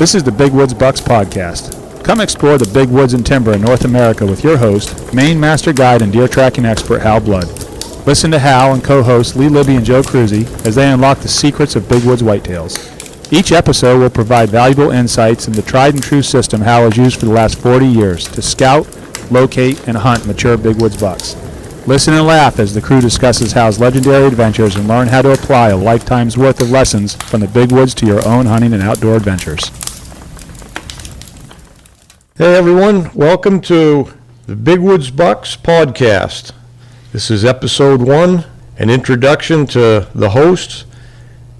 This is the Big Woods Bucks podcast. Come explore the big woods and timber in North America with your host, Maine Master Guide and deer tracking expert Hal Blood. Listen to Hal and co-hosts Lee Libby and Joe Cruzy as they unlock the secrets of big woods whitetails. Each episode will provide valuable insights in the tried and true system Hal has used for the last 40 years to scout, locate, and hunt mature big woods bucks. Listen and laugh as the crew discusses Hal's legendary adventures and learn how to apply a lifetime's worth of lessons from the big woods to your own hunting and outdoor adventures. Hey everyone, welcome to the Big Woods Bucks podcast. This is episode 1, an introduction to the hosts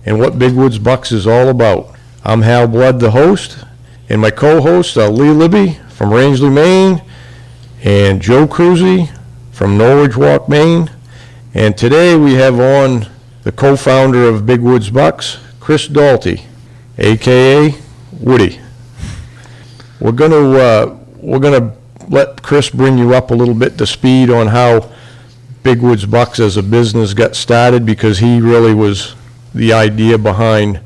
and what Big Woods Bucks is all about. I'm Hal Blood, the host, and my co-hosts are Lee Libby from Rangeley, Maine, and Joe Cruzy from Norwich Walk, Maine. And today we have on the co-founder of Big Woods Bucks, Chris Dalty, aka Woody. We're gonna let Chris bring you up a little bit to speed on how Big Woods Bucks as a business got started, because he really was the idea behind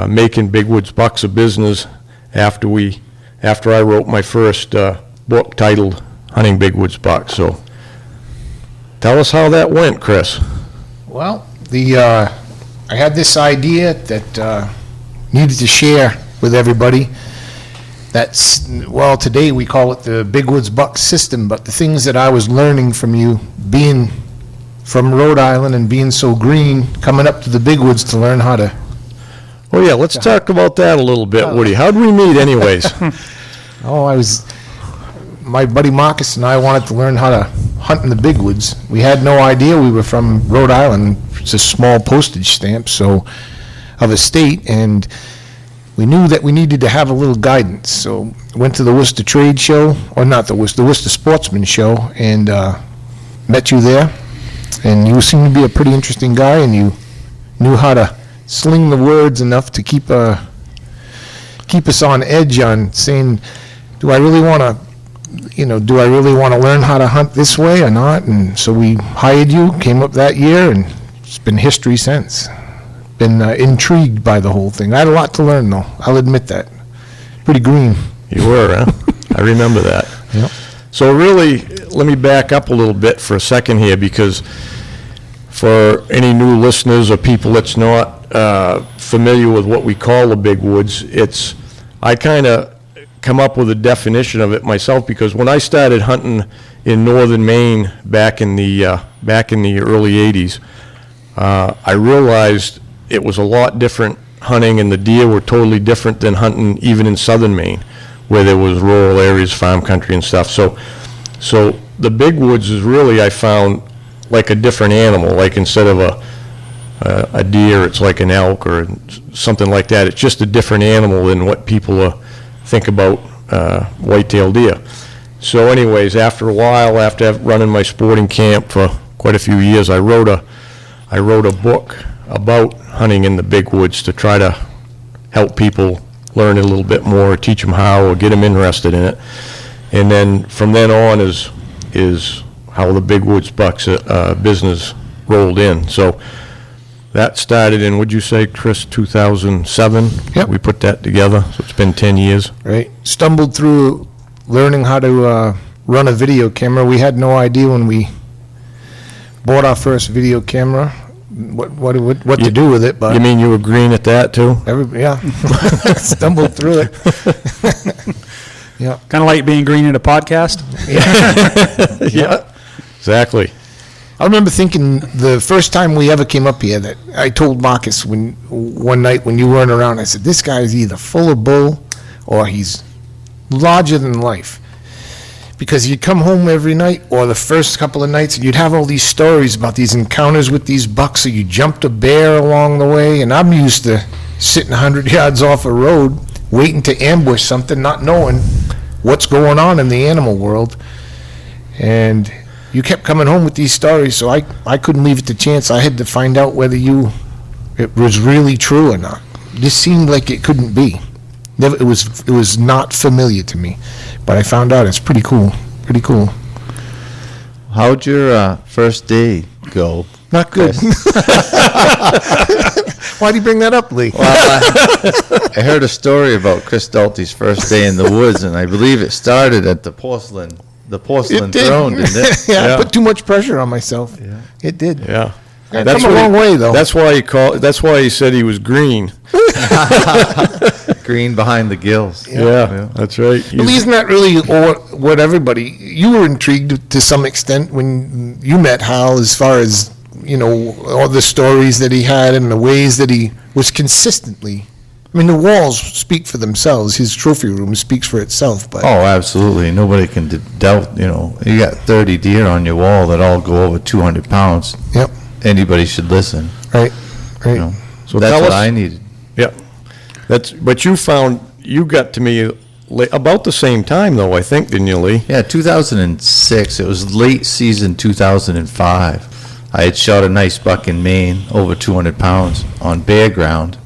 making Big Woods Bucks a business after I wrote my first book titled Hunting Big Woods Bucks. So tell us how that went, Chris. Well, I had this idea that needed to share with everybody. Today we call it the Big Woods Bucks system, but the things that I was learning from you, being from Rhode Island and being so green, coming up to the Big Woods to learn how to... Oh yeah, let's talk about that a little bit, Woody. How'd we meet anyways? My buddy Marcus and I wanted to learn how to hunt in the Big Woods. We had no idea we were from Rhode Island. It's a small postage stamp of a state, and we knew that we needed to have a little guidance. So went to the Worcester Trade Show, or not the Worcester Sportsman Show, and met you there. And you seemed to be a pretty interesting guy, and you knew how to sling the words enough to keep us on edge on saying, do I really want to learn how to hunt this way or not? And so we hired you, came up that year, and it's been history since. Been intrigued by the whole thing. I had a lot to learn, though. I'll admit that. Pretty green. You were, huh? I remember that. Yep. So really, let me back up a little bit for a second here, because for any new listeners or people that's not familiar with what we call the Big Woods, I kind of come up with a definition of it myself, because when I started hunting in northern Maine back in the early 80s, I realized it was a lot different hunting, and the deer were totally different than hunting even in southern Maine, where there was rural areas, farm country and stuff. So the Big Woods is really, I found, like a different animal. Like instead of a deer, it's like an elk or something like that. It's just a different animal than what people think about white-tailed deer. So anyways, after a while, after running my sporting camp for quite a few years, I wrote a book about hunting in the Big Woods to try to help people learn a little bit more, or teach them how, or get them interested in it. And then from then on is how the Big Woods Bucks business rolled in. So that started in, would you say, Chris, 2007? Yep. We put that together, so it's been 10 years. Right. Stumbled through learning how to run a video camera. We had no idea when we bought our first video camera what to do with it. But you mean you were green at that too? Yeah. Stumbled through it. Yeah. Kind of like being green in a podcast. Yeah, exactly. I remember thinking the first time we ever came up here that I told Marcus one night when you weren't around, I said, this guy is either full of bull or he's larger than life. Because you'd come home every night, or the first couple of nights, and you'd have all these stories about these encounters with these bucks, or you jumped a bear along the way, and I'm used to sitting 100 yards off a road, waiting to ambush something, not knowing what's going on in the animal world. And you kept coming home with these stories, so I couldn't leave it to chance. I had to find out whether it was really true or not. This seemed like it couldn't be. It was not familiar to me, but I found out it's pretty cool. How'd your first day go Not good. Why'd you bring that up, Lee? Well, I heard a story about Chris Dalty's first day in the woods, and I believe it started at the porcelain throne, didn't it? Yeah, I put too much pressure on myself. Yeah. It did. Yeah. I've come a long way, though. That's why he said he was green. Green behind the gills. Yeah, that's right. But isn't that really what everybody, you were intrigued to some extent when you met Hal, as far as, all the stories that he had and the ways that he was consistently, the walls speak for themselves. His trophy room speaks for itself. But Oh, absolutely. Nobody can doubt, you got 30 deer on your wall that all go over 200 pounds. Yep. Anybody should listen. Right. So That's tell what us- I needed. Yeah. But you got to me about the same time, though, I think, didn't you, Lee? Yeah, 2006. It was late season 2005. I had shot a nice buck in Maine, over 200 pounds, on bare ground.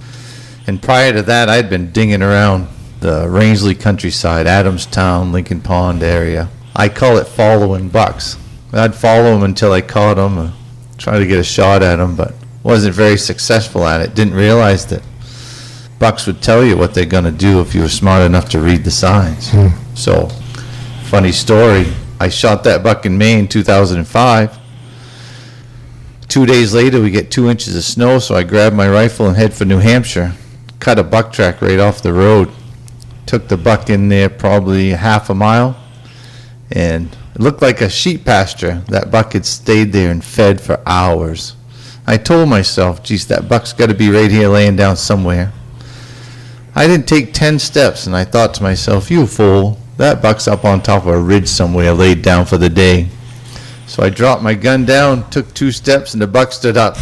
And prior to that, I'd been dinging around the Rangeley countryside, Adamstown, Lincoln Pond area. I call it following bucks. I'd follow them until I caught them, try to get a shot at them, but wasn't very successful at it. Didn't realize that bucks would tell you what they're going to do if you were smart enough to read the signs. So, funny story, I shot that buck in Maine 2005. 2 days later, we get 2 inches of snow, so I grabbed my rifle and head for New Hampshire. Cut a buck track right off the road. Took the buck in there probably half a mile, and it looked like a sheep pasture. That buck had stayed there and fed for hours. I told myself, geez, that buck's got to be right here laying down somewhere. I didn't take 10 steps, and I thought to myself, you fool, that buck's up on top of a ridge somewhere, laid down for the day. So I dropped my gun down, took 2 steps, and the buck stood up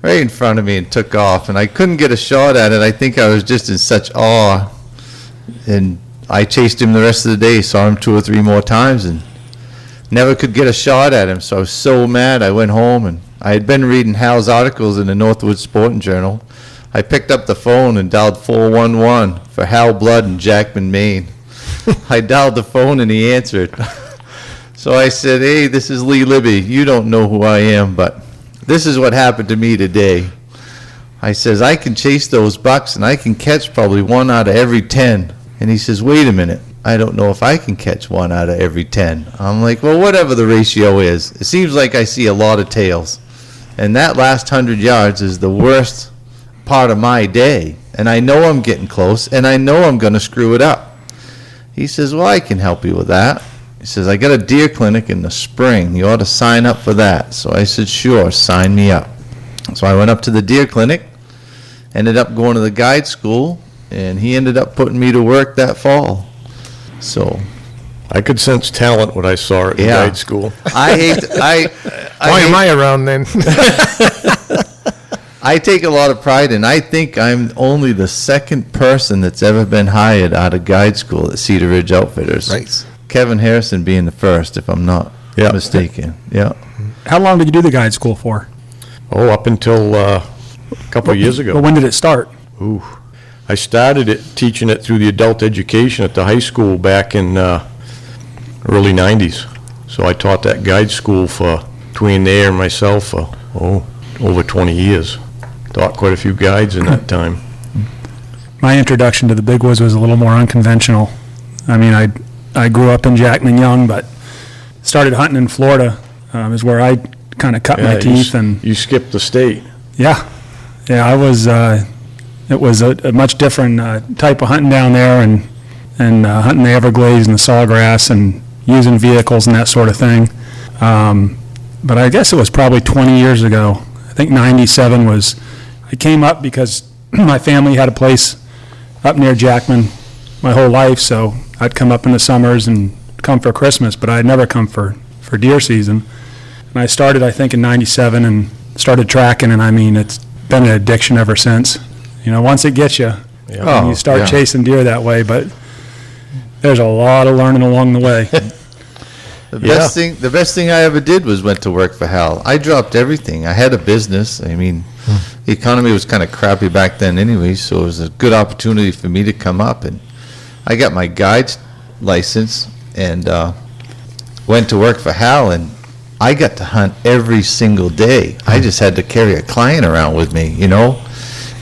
right in front of me and took off. And I couldn't get a shot at it. I think I was just in such awe. And I chased him the rest of the day, saw him 2 or 3 more times, and never could get a shot at him. So I was so mad, I went home, and I had been reading Hal's articles in the Northwood Sporting Journal. I picked up the phone and dialed 411 for Hal Blood in Jackman, Maine. I dialed the phone and he answered. So I said, hey, this is Lee Libby. You don't know who I am, but this is what happened to me today. I says, I can chase those bucks and I can catch probably 1 out of every 10. And he says, wait a minute. I don't know if I can catch 1 out of every 10. I'm like, well, whatever the ratio is. It seems like I see a lot of tails. And that last 100 yards is the worst part of my day. And I know I'm getting close, and I know I'm going to screw it up. He says, well, I can help you with that. He says, I got a deer clinic in the spring. You ought to sign up for that. So I said, sure, sign me up. So I went up to the deer clinic, ended up going to the guide school, and he ended up putting me to work that fall. So I could sense talent when I saw it in Yeah. guide school. I hate, Why am I around then? I take a lot of pride, and I think I'm only the second person that's ever been hired out of guide school at Cedar Ridge Outfitters. Nice. Kevin Harrison being the first, if I'm not mistaken. Yeah. How long did you do the guide school for? Oh, up until a couple of years ago. But when did it start? Ooh. I started teaching it through the adult education at the high school back in early 90s. So I taught that guide school for, between there and myself, for, over 20 years. Taught quite a few guides in that time. My introduction to the big woods was a little more unconventional. I mean, I grew up in Jackman Young, but started hunting in Florida is where I kind of cut my teeth. And you skipped the state. yeah, I was. It was a much different type of hunting down there, and hunting the Everglades and the sawgrass and using vehicles and that sort of thing. But I guess it was probably 20 years ago. I think 97 was. I came up because my family had a place up near Jackman my whole life, so I'd come up in the summers and come for Christmas, but I'd never come for deer season. And I started, I think, in 97 and started tracking, and I mean, it's been an addiction ever since. You know, once it gets you, and you start chasing deer that way, but there's a lot of learning along the way. The best thing I ever did was went to work for Hal. I dropped everything. I had a business. I mean, the economy was kind of crappy back then anyway, so it was a good opportunity for me to come up. And I got my guide's license and went to work for Hal. And I got to hunt every single day. I just had to carry a client around with me,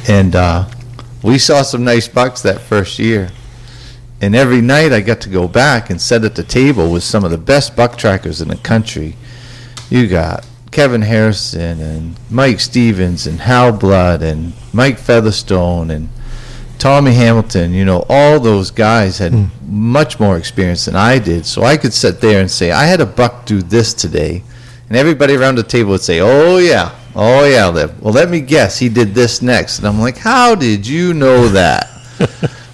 and we saw some nice bucks that first year. And every night I got to go back and sit at the table with some of the best buck trackers in the country. You got Kevin Harrison and Mike Stevens and Hal Blood and Mike Featherstone and Tommy Hamilton. All those guys had much more experience than I did. So I could sit there and say, I had a buck do this today. And everybody around the table would say, oh yeah, Liv. Well, let me guess, he did this next. And I'm like, how did you know that?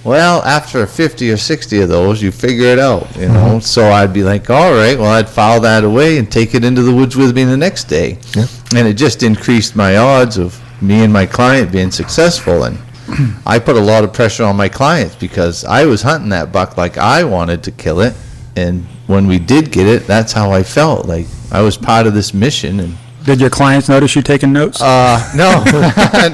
Well, after 50 or 60 of those, you figure it out, So I'd be like, all right, well, I'd file that away and take it into the woods with me the next day. Yeah. And it just increased my odds of me and my client being successful. And I put a lot of pressure on my clients because I was hunting that buck like I wanted to kill it. And when we did get it, that's how I felt. Like I was part of this mission. And Did your clients notice you taking notes? no,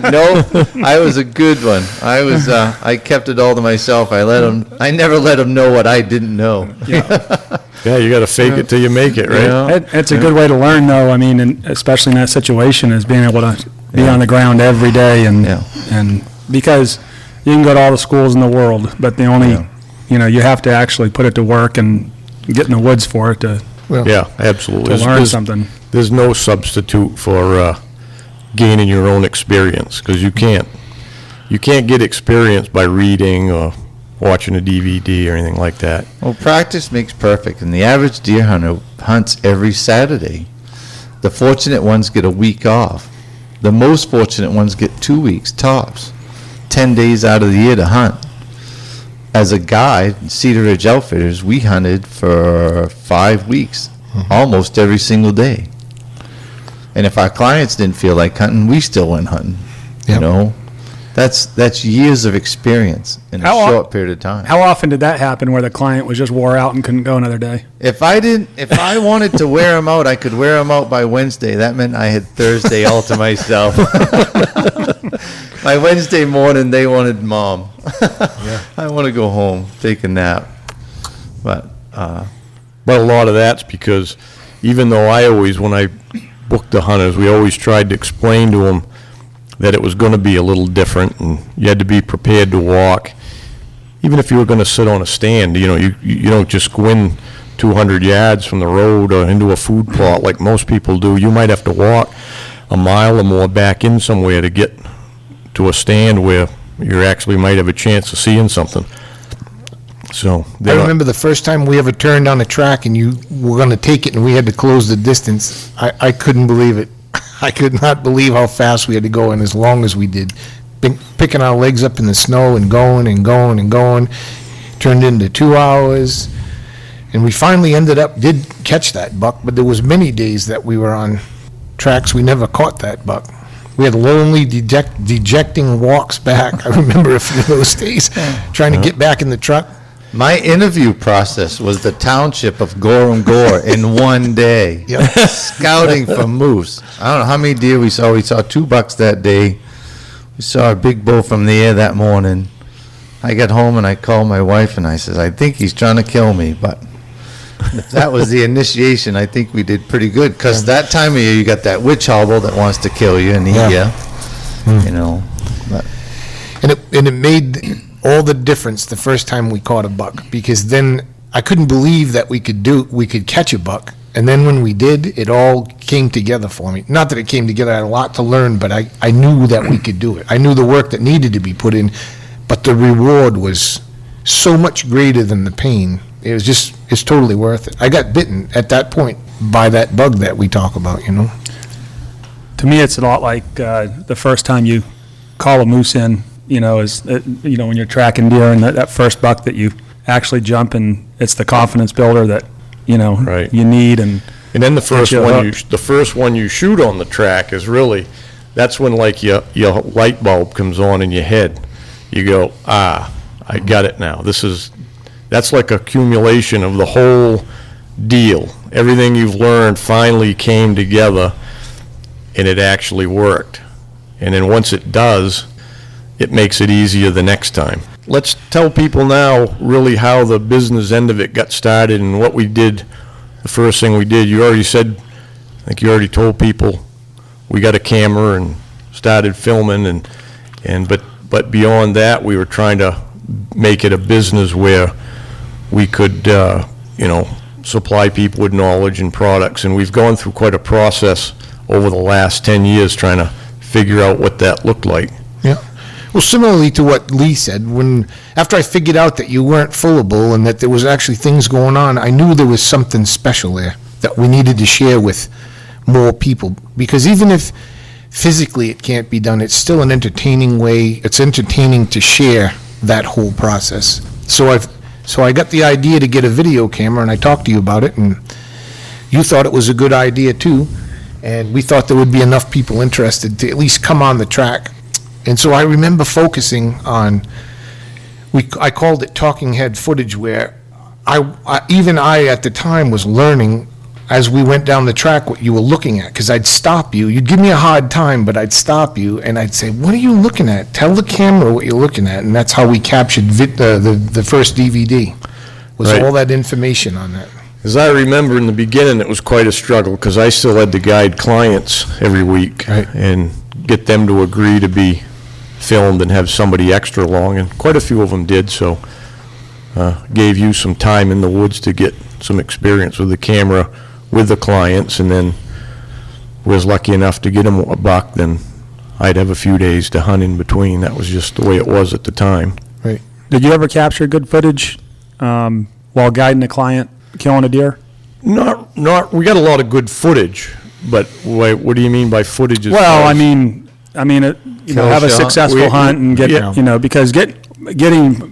no, I was a good one. I kept it all to myself. I never let them know what I didn't know. Yeah, you got to fake it till you make it, right? Yeah. It's a good way to learn, though. I mean, and especially in that situation, is being able to be on the ground every day, and because you can go to all the schools in the world, but the only, you have to actually put it to work and get in the woods for it to Yeah, absolutely. learn There's- something. There's no substitute for gaining your own experience, because you can't get experience by reading or watching a DVD or anything like that. Well, practice makes perfect, and the average deer hunter hunts every Saturday. The fortunate ones get a week off. The most fortunate ones get 2 weeks tops, 10 days out of the year to hunt. As a guide, Cedar Ridge Outfitters, we hunted for 5 weeks, almost every single day. And if our clients didn't feel like hunting, we still went hunting. Yep. That's years of experience in a short period of time. How often did that happen where the client was just wore out and couldn't go another day? If I wanted to wear them out, I could wear them out by Wednesday. That meant I had Thursday all to myself. By Wednesday morning, they wanted mom. I want to go home, take a nap. But a lot of that's because even though when I booked the hunters, we always tried to explain to them that it was going to be a little different, and you had to be prepared to walk. Even if you were going to sit on a stand, you don't just go in 200 yards from the road or into a food plot like most people do. You might have to walk a mile or more back in somewhere to get to a stand where you actually might have a chance of seeing something. So I remember the first time we ever turned on a track and you were going to take it and we had to close the distance. I couldn't believe it. I could not believe how fast we had to go and as long as we did. Picking our legs up in the snow and going and going and going. Turned into 2 hours. And we finally did catch that buck, but there was many days that we were on tracks we never caught that buck. We had lonely, dejecting walks back. I remember a few of those days, trying to get back in the truck. my interview process was the township of Gorham Gore in one day, Yep. scouting for moose. I don't know how many deer we saw. We saw 2 bucks that day. We saw a big bull from the air that morning. I got home and I called my wife and I said, I think he's trying to kill me, but if that was the initiation, I think we did pretty good, because that time of year you got that witch hobble that wants to kill you and eat Yeah. you, you know. But And it made all the difference the first time we caught a buck, because then I couldn't believe that we could catch a buck. And then when we did, it all came together for me. Not that it came together, I had a lot to learn, but I knew that we could do it. I knew the work that needed to be put in, but the reward was so much greater than the pain. It's totally worth it. I got bitten at that point by that bug that we talk about, you know? To me, it's a lot like the first time you call a moose in, when you're tracking deer and that first buck that you actually jump, and it's the confidence builder that, Right. you need. And then the Get first one you shoot on the track is really, that's when like your light bulb comes on in your head. You go, I got it now. That's like accumulation of the whole deal. Everything you've learned finally came together, and it actually worked. And then once it does, it makes it easier the next time. Let's tell people now really how the business end of it got started and what we did. The first thing we did, you already said I think you already told people we got a camera and started filming, but beyond that, we were trying to make it a business where we could, supply people with knowledge and products. And we've gone through quite a process over the last 10 years trying to figure out what that looked like. Yeah. Well, similarly to what Lee said, after I figured out that you weren't foolable and that there was actually things going on, I knew there was something special there that we needed to share with more people. Because even if physically it can't be done, it's still an entertaining way. It's entertaining to share that whole process. So I got the idea to get a video camera, and I talked to you about it, and you thought it was a good idea too. And we thought there would be enough people interested to at least come on the track. And so I remember focusing on, I called it talking head footage, where I at the time was learning as we went down the track what you were looking at, because I'd stop you. You'd give me a hard time, but I'd stop you, and I'd say, what are you looking at? Tell the camera what you're looking at. And that's how we captured the first DVD, was Right. all that information on that. As I remember in the beginning, it was quite a struggle because I still had to guide clients every week Right. and get them to agree to be filmed and have somebody extra along, and quite a few of them did, so gave you some time in the woods to get some experience with the camera with the clients, and then was lucky enough to get them a buck, then I'd have a few days to hunt in between. That was just the way it was at the time. Did you ever capture good footage while guiding a client killing a deer? Not. We got a lot of good footage, but what do you mean by footage? Well, I mean, have a shot. successful hunt and get, Yeah. because getting,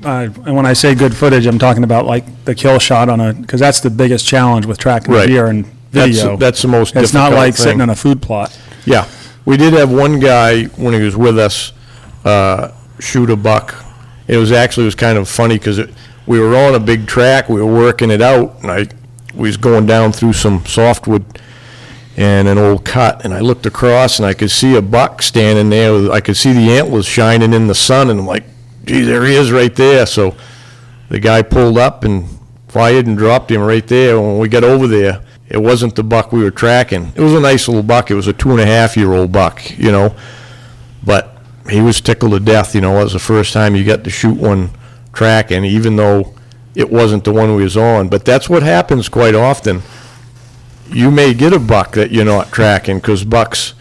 and when I say good footage, I'm talking about like the kill shot because that's the biggest challenge with tracking a Right. deer and video. That's the most difficult It's not like thing. sitting on a food plot. Yeah, we did have one guy, when he was with us, shoot a buck. It was kind of funny because we were on a big track, we were working it out, and we was going down through some softwood and an old cut, and I looked across and I could see a buck standing there. I could see the antlers shining in the sun, and I'm like, geez, there he is right there. So the guy pulled up and fired and dropped him right there. When we got over there, it wasn't the buck we were tracking. It was a nice little buck. It was a 2.5-year-old buck, but he was tickled to death. It was the first time you got to shoot one tracking, even though it wasn't the one we was on. But that's what happens quite often. You may get a buck that you're not tracking because bucks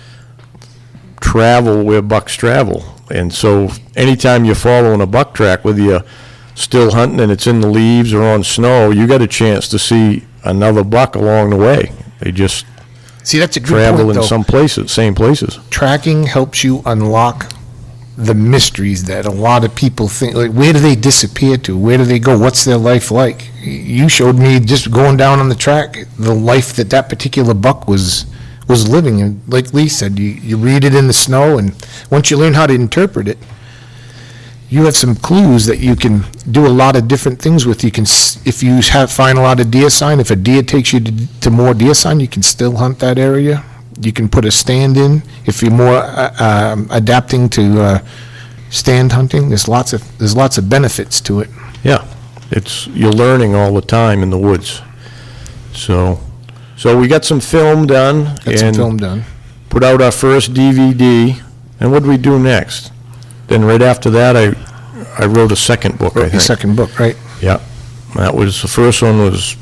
travel where bucks travel. And so anytime you're following a buck track, whether you're still hunting and it's in the leaves or on snow, you got a chance to see another buck along the way. They just See, that's a good travel point, in though. some places, same places. Tracking helps you unlock the mysteries that a lot of people think, like, where do they disappear to? Where do they go? What's their life like? You showed me, just going down on the track, the life that particular buck was living. And like Lee said, you read it in the snow, and once you learn how to interpret it, you have some clues that you can do a lot of different things with. You can, if you find a lot of deer sign, if a deer takes you to more deer sign, you can still hunt that area. You can put a stand in if you're more adapting to stand hunting. There's lots of benefits to it. Yeah, you're learning all the time in the woods. So we got some film done. Put out our first DVD. And what did we do next? Then right after that, I wrote a second book, I think. The second book, right? Yeah. That was, the first one was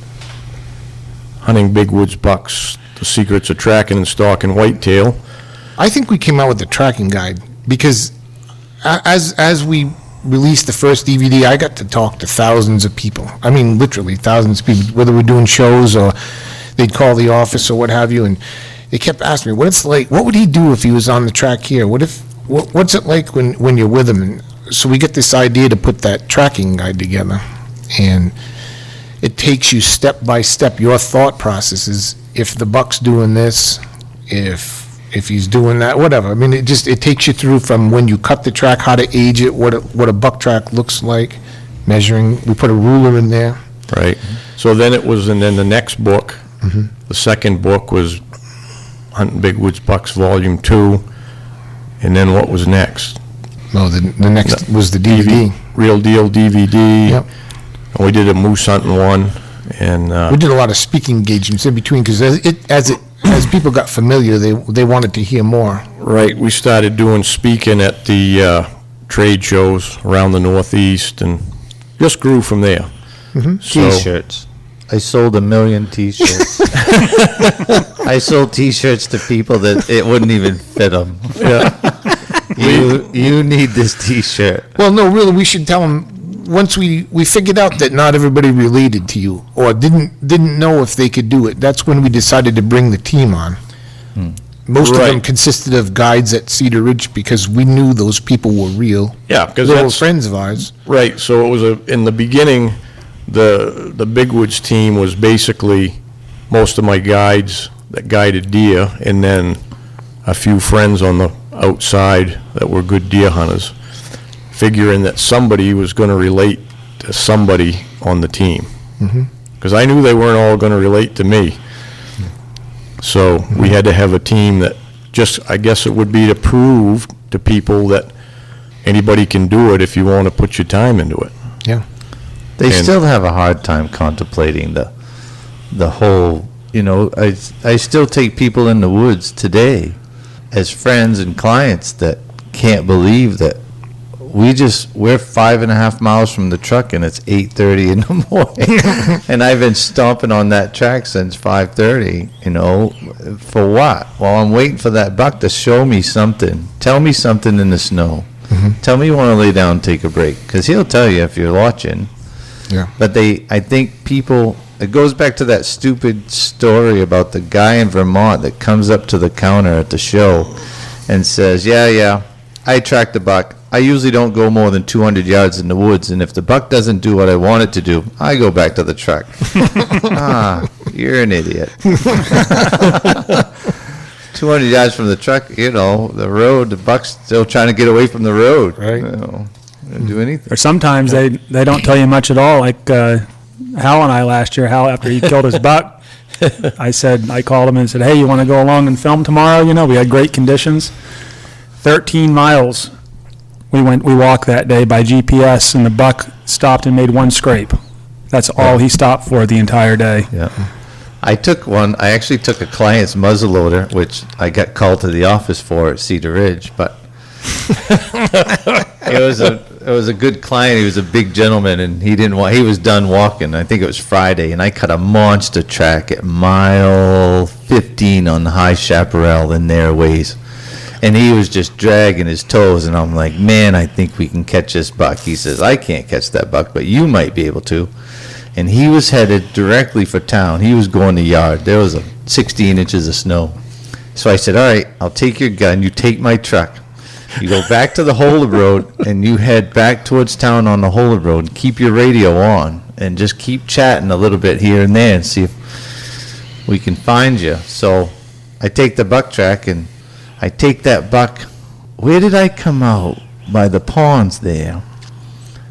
Hunting Big Woods Bucks, The Secrets of Tracking and Stalking Whitetail. I think we came out with the tracking guide because as we released the first DVD, I got to talk to thousands of people. I mean, literally thousands of people, whether we're doing shows or they'd call the office or what have you, and they kept asking me, what it's like, what would he do if he was on the track here? What's it like when you're with him? And so we get this idea to put that tracking guide together, and it takes you step by step. Your thought process is, if the buck's doing this, if he's doing that, whatever. I mean, it takes you through from when you cut the track, how to age it, what a buck track looks like, measuring. We put a ruler in there. Right. So then and then the next book, the second book was Hunting Big Woods Bucks Volume 2. And then what was next? No, the next was the DVD. Real Deal DVD. Yep. And we did a moose hunting one. And we did a lot of speaking engagements in between, because as it as people got familiar, they wanted to hear more. Right, we started doing speaking at the trade shows around the Northeast and just grew from there. So- T-shirts. I sold 1 million T-shirts. I sold T-shirts to people that it wouldn't even fit them. Yeah. You need this T-shirt. Well, no, really, we should tell them, once we figured out that not everybody related to you or didn't know if they could do it, that's when we decided to bring the team on. Most of them Right. consisted of guides at Cedar Ridge because we knew those people were real. Yeah, because They were that's, friends of ours. right, so it was in the beginning, the Big Woods team was basically most of my guides that guided deer, and then a few friends on the outside that were good deer hunters, figuring that somebody was going to relate to somebody on the team. Because I knew they weren't all going to relate to me. So we had to have a team that just, I guess it would be to prove to people that anybody can do it if you want to put your time into it. Yeah. They And- still have a hard time contemplating the whole, I still take people in the woods today as friends and clients that can't believe that we're 5.5 miles from the truck and it's 8:30 in the morning. And I've been stomping on that track since 5:30, for what? Well, I'm waiting for that buck to show me something. Tell me something in the snow. Tell me you want to lay down and take a break. Because he'll tell you if you're watching. Yeah. But I think people, it goes back to that stupid story about the guy in Vermont that comes up to the counter at the show and says, yeah, I tracked the buck. I usually don't go more than 200 yards in the woods, and if the buck doesn't do what I want it to do, I go back to the truck. You're an idiot. 200 yards from the truck, the road, the buck's still trying to get away from the road. Right. Didn't do anything. Or sometimes they don't tell you much at all. Like Hal and I last year, Hal, after he killed his buck, I called him and said, hey, you want to go along and film tomorrow? We had great conditions. 13 miles we walked that day by GPS, and the buck stopped and made one scrape. That's all he stopped for the entire day. Yeah. I actually took a client's muzzleloader, which I got called to the office for at Cedar Ridge, but it was a good client. He was a big gentleman, and he was done walking. I think it was Friday, and I cut a monster track at mile 15 on the High Chaparral in their ways. And he was just dragging his toes, and I'm like, man, I think we can catch this buck. He says, I can't catch that buck, but you might be able to. And he was headed directly for town. He was going to yard. There was 16 inches of snow. So I said, all right, I'll take your gun. You take my truck. You go back to the Holed Road, and you head back towards town on the Holed Road, and keep your radio on, and just keep chatting a little bit here and there and see if we can find you. So I take the buck track, and I take that buck. Where did I come out? By the ponds there.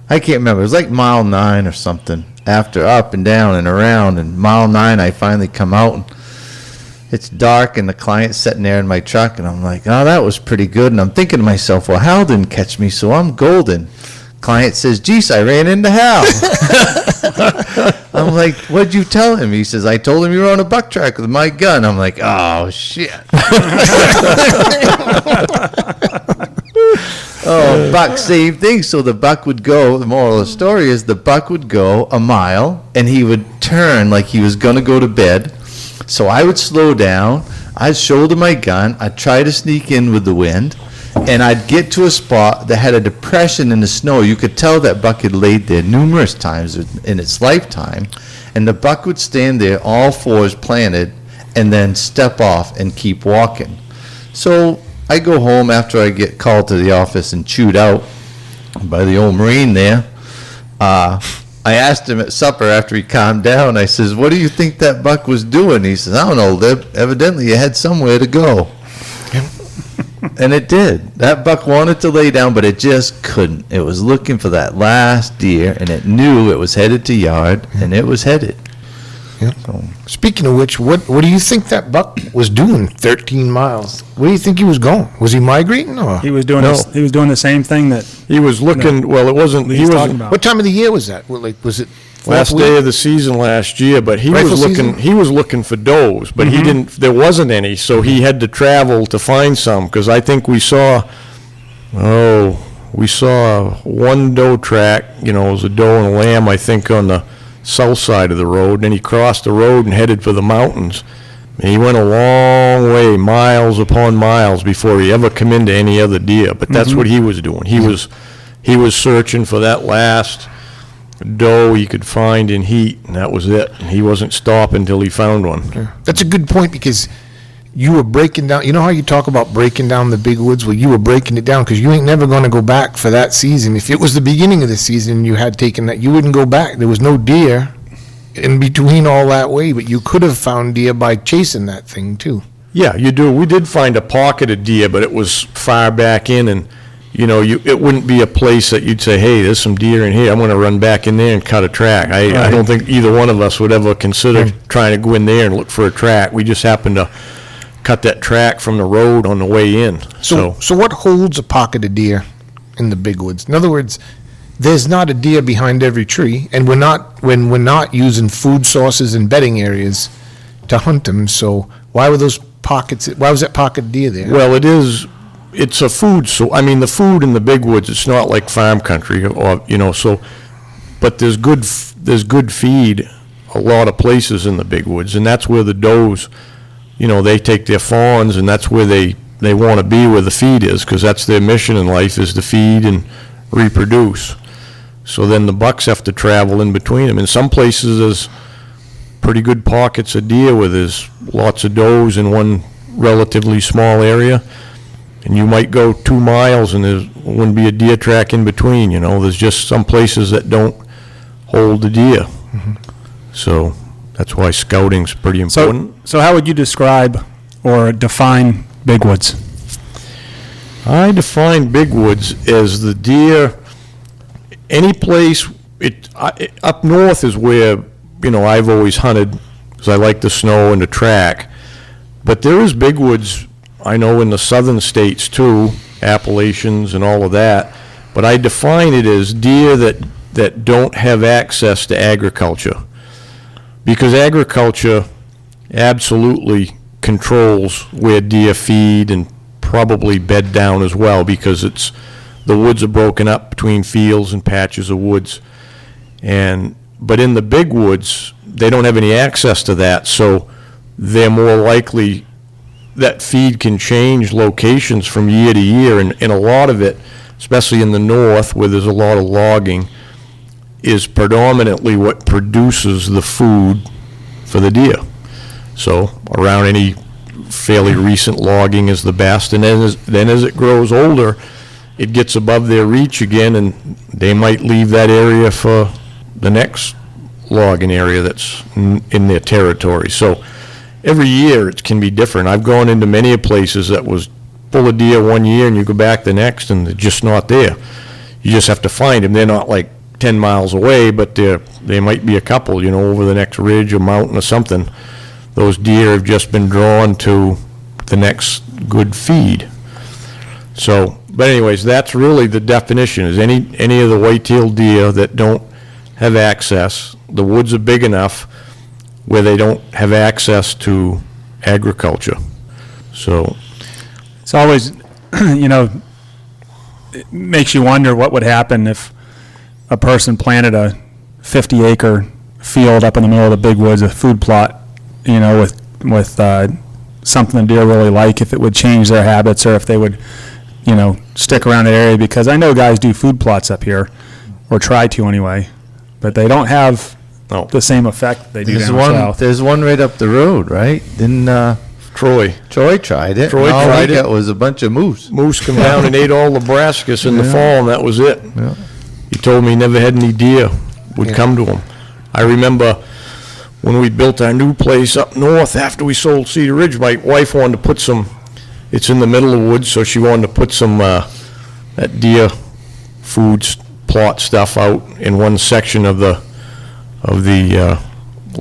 I can't remember. It was like mile 9 or something. After up and down and around, and mile 9, I finally come out, and it's dark, and the client's sitting there in my truck, and I'm like, oh, that was pretty good. And I'm thinking to myself, well, Hal didn't catch me, so I'm golden. Client says, geez, I ran into Hal. I'm like, what'd you tell him? He says, I told him you were on a buck track with my gun. I'm like, oh, shit. Oh, buck, same thing. So the buck would go, the moral of the story is the buck would go a mile, and he would turn like he was going to go to bed. So I would slow down, I'd shoulder my gun, I'd try to sneak in with the wind, and I'd get to a spot that had a depression in the snow. You could tell that buck had laid there numerous times in its lifetime, and the buck would stand there, all fours planted, and then step off and keep walking. So I go home after I get called to the office and chewed out by the old Marine there. I asked him at supper after he calmed down, I says, what do you think that buck was doing? He says, I don't know, Lib. Evidently it had somewhere to go. And it did. That buck wanted to lay down, but it just couldn't. It was looking for that last deer, and it knew it was headed to yard, and it was headed. Yeah. Speaking of which, what do you think that buck was doing 13 miles? Where do you think he was going? Was he migrating or? He was doing No. he was doing the same thing that He was looking, well, it wasn't, he Lee's was, talking about. What time of the year was that? Was it last week. day of the season last year, but he Rifle was looking, season? he was looking for does, but he didn't, there wasn't any, so he had to travel to find some, because I think we saw one doe track, it was a doe and a lamb, I think, on the south side of the road, and he crossed the road and headed for the mountains. And he went a long way, miles upon miles, before he ever come into any other deer, but that's what he was doing. He was searching for that last doe he could find in heat, and that was it. He wasn't stopping until he found one. That's a good point, because you were breaking down, you know how you talk about breaking down the big woods? Well, you were breaking it down, because you ain't never going to go back for that season. If it was the beginning of the season you had taken that, you wouldn't go back. There was no deer in between all that way, but you could have found deer by chasing that thing too. Yeah, you do. We did find a pocket of deer, but it was far back in, and it wouldn't be a place that you'd say, hey, there's some deer in here, I'm going to run back in there and cut a track. I don't think either one of us would ever consider trying to go in there and look for a track. We just happened to cut that track from the road on the way in. So what holds a pocket of deer in the big woods? In other words, there's not a deer behind every tree, and when we're not using food sources and bedding areas to hunt them, so why was that pocket of deer there? Well, it's a food, so, I mean, the food in the big woods, it's not like farm country, or, but there's good feed a lot of places in the big woods, and that's where the does, they take their fawns, and that's where they want to be, where the feed is, because that's their mission in life, is to feed and reproduce. So then the bucks have to travel in between them. In some places, there's pretty good pockets of deer where there's lots of does in one relatively small area, and you might go 2 miles and there wouldn't be a deer track in between. There's just some places that don't hold the deer. So that's why scouting's pretty important. So how would you describe or define big woods? I define big woods as the deer, any place, up north is where, I've always hunted, because I like the snow and the track. But there is big woods, I know, in the southern states too, Appalachians and all of that. But I define it as deer that don't have access to agriculture. Because agriculture absolutely controls where deer feed and probably bed down as well, because the woods are broken up between fields and patches of woods. But in the big woods, they don't have any access to that, so they're more likely, that feed can change locations from year to year, and a lot of it, especially in the north where there's a lot of logging, is predominantly what produces the food for the deer. So around any fairly recent logging is the best, and then as it grows older, it gets above their reach again, and they might leave that area for the next logging area that's in their territory. So every year it can be different. I've gone into many places that was full of deer one year, and you go back the next, and they're just not there. You just have to find them. They're not like 10 miles away, but they might be a couple, over the next ridge or mountain or something. Those deer have just been drawn to the next good feed. So, but anyways, that's really the definition, is any of the white-tailed deer that don't have access. The woods are big enough where they don't have access to agriculture. So It's always, it makes you wonder what would happen if a person planted a 50-acre field up in the middle of the big woods, a food plot, with something the deer really like, if it would change their habits, or if they would, stick around that area. Because I know guys do food plots up here, or try to anyway, but they don't have the same effect they do down south. There's one right up the road, right? Didn't Troy tried it. Troy tried it. It was a bunch of moose. Moose come down and ate all the brassicas in the fall, and that was it. Yeah. He told me he never had any deer would come to him. I remember when we built our new place up north after we sold Cedar Ridge, my wife wanted to put some, it's in the middle of the woods, so she wanted to put some that deer food plot stuff out in one section of the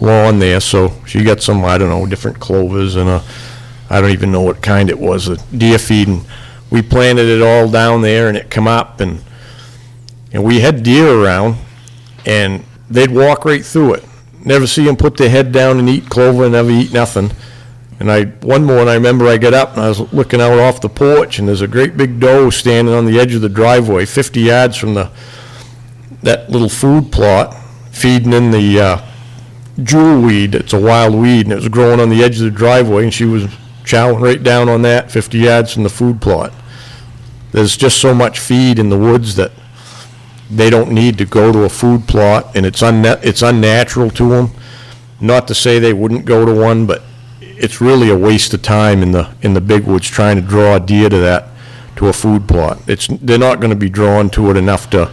lawn there. So she got some, I don't know, different clovers and I don't even know what kind it was, a deer feed, and we planted it all down there, and it come up, and we had deer around, and they'd walk right through it. Never see them put their head down and eat clover, never eat nothing. And one morning I remember I got up and I was looking out off the porch, and there's a great big doe standing on the edge of the driveway, 50 yards from that little food plot, feeding in the jewel weed. It's a wild weed, and it was growing on the edge of the driveway, and she was chowing right down on that 50 yards from the food plot. There's just so much feed in the woods that they don't need to go to a food plot, and it's unnatural to them. Not to say they wouldn't go to one, but it's really a waste of time in the big woods trying to draw a deer to a food plot. They're not going to be drawn to it enough to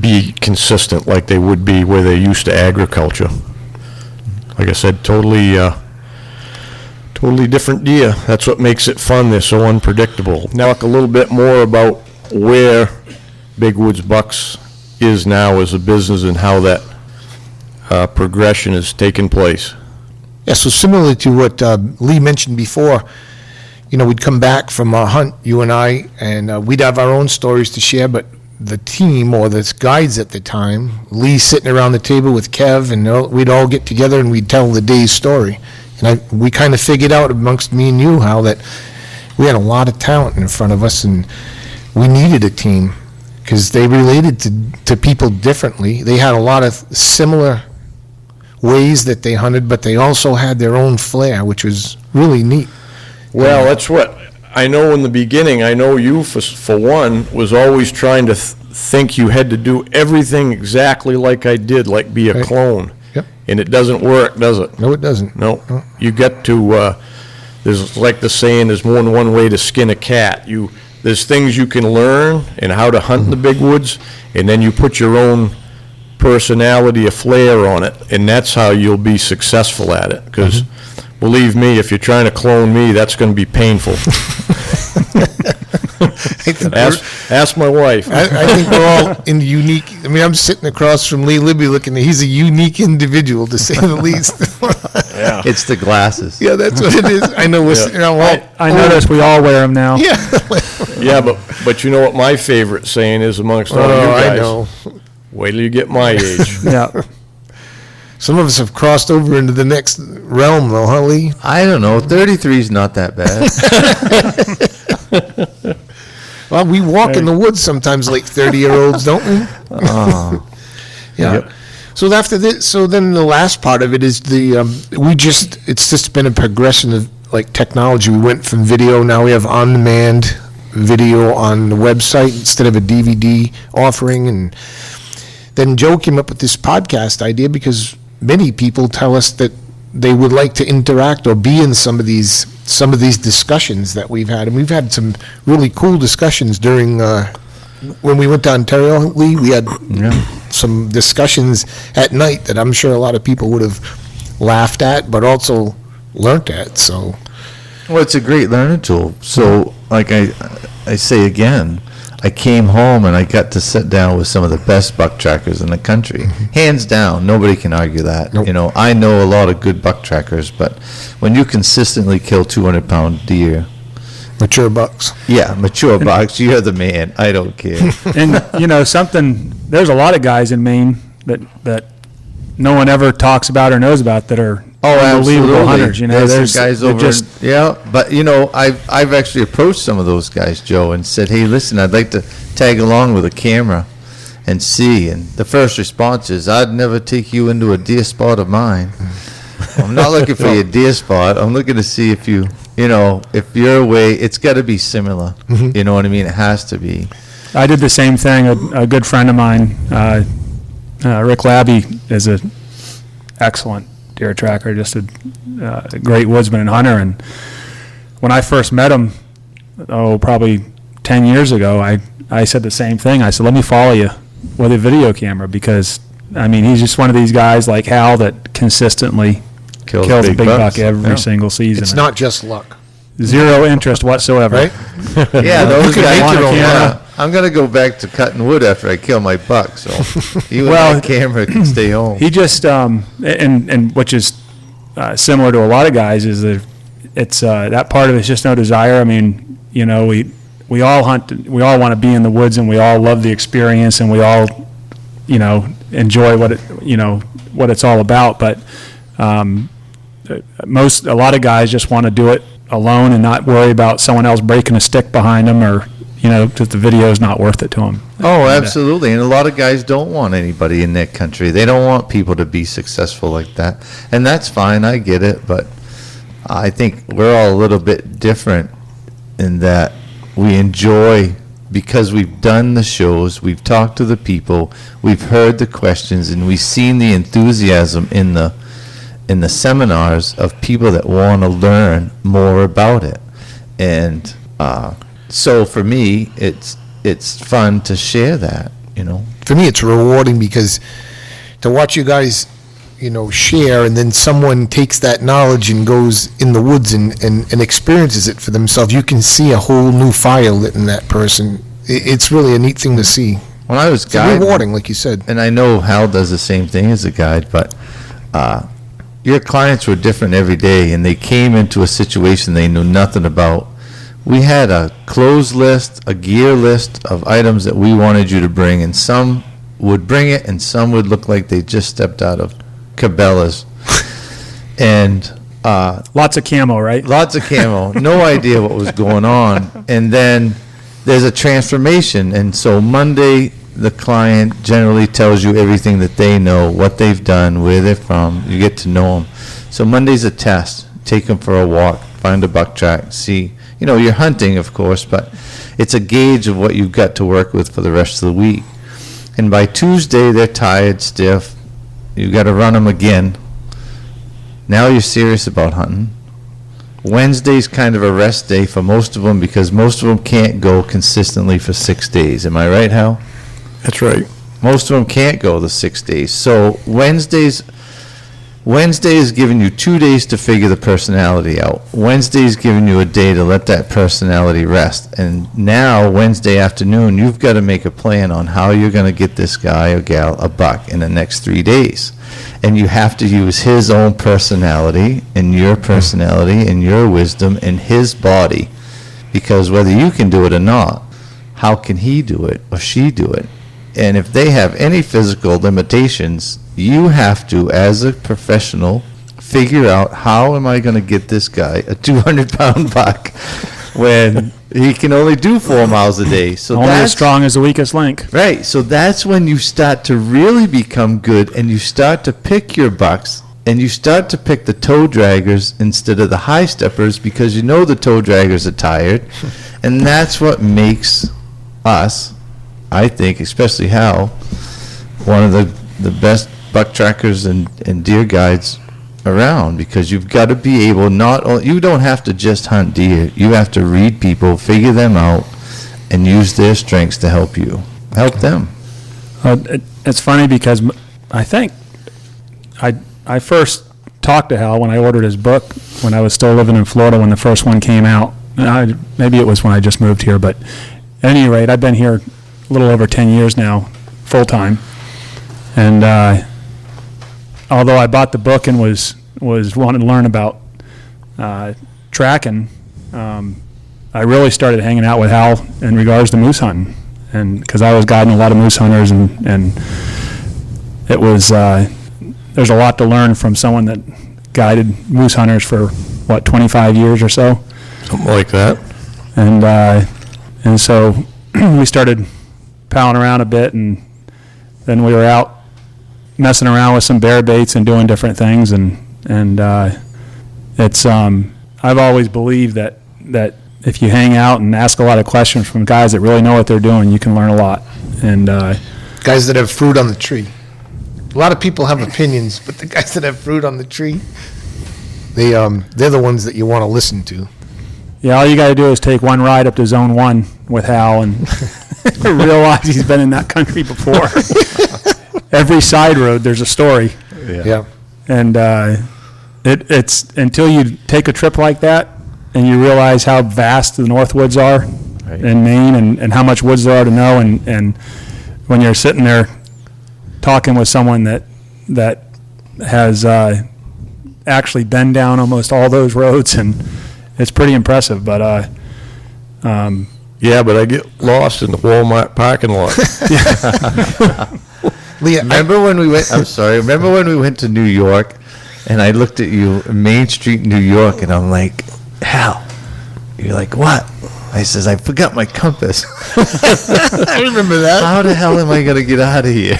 be consistent like they would be where they're used to agriculture. Like I said, totally different deer. That's what makes it fun. They're so unpredictable. Now, talk a little bit more about where Big Woods Bucks is now as a business and how that progression is taking place. Yeah, so similar to what Lee mentioned before, we'd come back from our hunt, you and I, and we'd have our own stories to share, but the team or the guides at the time, Lee sitting around the table with Kev, and we'd all get together and we'd tell the day's story. And we kind of figured out amongst me and you how that we had a lot of talent in front of us, and we needed a team because they related to people differently. They had a lot of similar ways that they hunted, but they also had their own flair, which was really neat. Well, that's what I know in the beginning. I know you, for one, was always trying to think you had to do everything exactly like I did, like be a Right. clone. Yep. And it doesn't work, does it? No, it doesn't. No. You get to, there's like the saying, there's more than one way to skin a cat. There's things you can learn and how to hunt in the big woods, and then you put your own personality, a flair on it, and that's how you'll be successful at it. Because believe me, if you're trying to clone me, that's going to be painful. Ask my wife. I think we're all unique. I mean, I'm sitting across from Lee Libby looking, he's a unique individual, to say the least. Yeah. It's the glasses. Yeah, that's what it is. I know we're sitting around all. I notice we all wear them now. Yeah. Yeah, but you know what my favorite saying is amongst all you guys? I know. Wait till you get my age. Yeah. Some of us have crossed over into the next realm, though, huh, Lee? I don't know. 33 is not that bad. Well, we walk in the woods sometimes like 30-year-olds, don't we? Oh. Yeah. Yep. So after this, then the last part of it is it's just been a progression of like technology. We went from video, now we have on-demand video on the website instead of a DVD offering. And then Joe came up with this podcast idea because many people tell us that they would like to interact or be in some of these discussions that we've had. And we've had some really cool discussions during when we went to Ontario, Lee. We had some discussions at night that I'm sure a lot of people would have laughed at, but also learnt at. So, Well, it's a great learning tool. So, like I say again, I came home and I got to sit down with some of the best buck trackers in the country. Hands down, nobody can argue that. Nope. I know a lot of good buck trackers, but when you consistently kill 200-pound deer, mature bucks. yeah, mature bucks, you're the man. I don't care. And there's a lot of guys in Maine that no one ever talks about or knows about that are unbelievable hunters. There's some guys over. But I've actually approached some of those guys, Joe, and said, "Hey, listen, I'd like to tag along with a camera and see." And the first response is, "I'd never take you into a deer spot of mine. I'm not looking for your deer spot. I'm looking to see if if you're away, it's got to be similar. You know what I mean? It has to be." I did the same thing. A good friend of mine, Rick Labby, is an excellent deer tracker, just a great woodsman and hunter. And when I first met him, probably 10 years ago, I said the same thing. I said, let me follow you with a video camera because, he's just one of these guys like Hal that consistently kills a big buck every single season. It's not just luck. Zero interest whatsoever. Right? Yeah, those guys. on a camera. I'm gonna go back to cutting wood after I kill my buck. So you and that camera can stay home. He just and which is similar to a lot of guys is that it's that part of it's just no desire. We all hunt. We all want to be in the woods, and we all love the experience, and we all enjoy what it's all about. But a lot of guys just want to do it alone and not worry about someone else breaking a stick behind them, or because the video is not worth it to them. Oh, absolutely. And a lot of guys don't want anybody in their country. They don't want people to be successful like that. And that's fine. I get it. But I think we're all a little bit different in that we enjoy, because we've done the shows, we've talked to the people, we've heard the questions, and we've seen the enthusiasm in the seminars of people that want to learn more about it. And so for me, it's fun to share that, For me, it's rewarding because to watch you guys, share, and then someone takes that knowledge and goes in the woods and experiences it for themselves. You can see a whole new fire lit in that person. It's really a neat thing to see. When I was It's rewarding, like you said. and I know Hal does the same thing as a guide, but your clients were different every day, and they came into a situation they knew nothing about. We had a clothes list, a gear list of items that we wanted you to bring, and some would bring it, and some would look like they just stepped out of Cabela's. And Lots of camo, right? lots of camo, no idea what was going on. And then there's a transformation. And so Monday, the client generally tells you everything that they know, what they've done, where they're from. You get to know them. So Monday's a test. Take them for a walk, find a buck track, see. You're hunting, of course, but it's a gauge of what you've got to work with for the rest of the week. And by Tuesday, they're tired, stiff. You've got to run them again. Now you're serious about hunting. Wednesday's kind of a rest day for most of them because most of them can't go consistently for 6 days. Am I right, Hal? That's right. Most of them can't go the 6 days. So Wednesday is giving you 2 days to figure the personality out. Wednesday is giving you a day to let that personality rest. And now, Wednesday afternoon, you've got to make a plan on how you're going to get this guy or gal a buck in the next 3 days. And you have to use his own personality and your wisdom and his body. Because whether you can do it or not, how can he do it or she do it? And if they have any physical limitations, you have to, as a professional, figure out how am I going to get this guy a 200-pound buck when he can only do 4 miles a day. So Only as that's strong as the weakest link. right. So that's when you start to really become good, and you start to pick your bucks, and you start to pick the toe draggers instead of the high steppers because the toe draggers are tired, and that's what makes us, I think, especially Hal, one of the best buck trackers and deer guides around, because you've got to be able you don't have to just hunt deer. You have to read people, figure them out, and use their strengths to help them. It's funny because I think I first talked to Hal when I ordered his book when I was still living in Florida when the first one came out. Maybe it was when I just moved here, but at any rate, I've been here a little over 10 years now, full-time. And although I bought the book and was wanting to learn about tracking, I really started hanging out with Hal in regards to moose hunting, and because I was guiding a lot of moose hunters, and it was there's a lot to learn from someone that guided moose hunters for 25 years or so, Something like that. and so we started palling around a bit, and then we were out messing around with some bear baits and doing different things, and it's I've always believed that if you hang out and ask a lot of questions from guys that really know what they're doing, you can learn a lot. And Guys that have fruit on the tree. A lot of people have opinions, but the guys that have fruit on the tree, they're the ones that you want to listen to. yeah, all you got to do is take one ride up to Zone 1 with Hal and realize he's been in that country before. Every side road, there's a story. Yeah. And it's until you take a trip like that and you realize how vast the North Woods are in Maine, and how much woods there are to know, and when you're sitting there talking with someone that has actually been down almost all those roads, and it's pretty impressive. But Yeah, but I get lost in the Walmart parking lot. Lee, Remember when we went? I'm sorry. Remember when we went to New York, and I looked at you, Main Street, New York, and I'm like, Hal. You're like, what? I says, I forgot my compass. I remember that. How the hell am I gonna get out of here?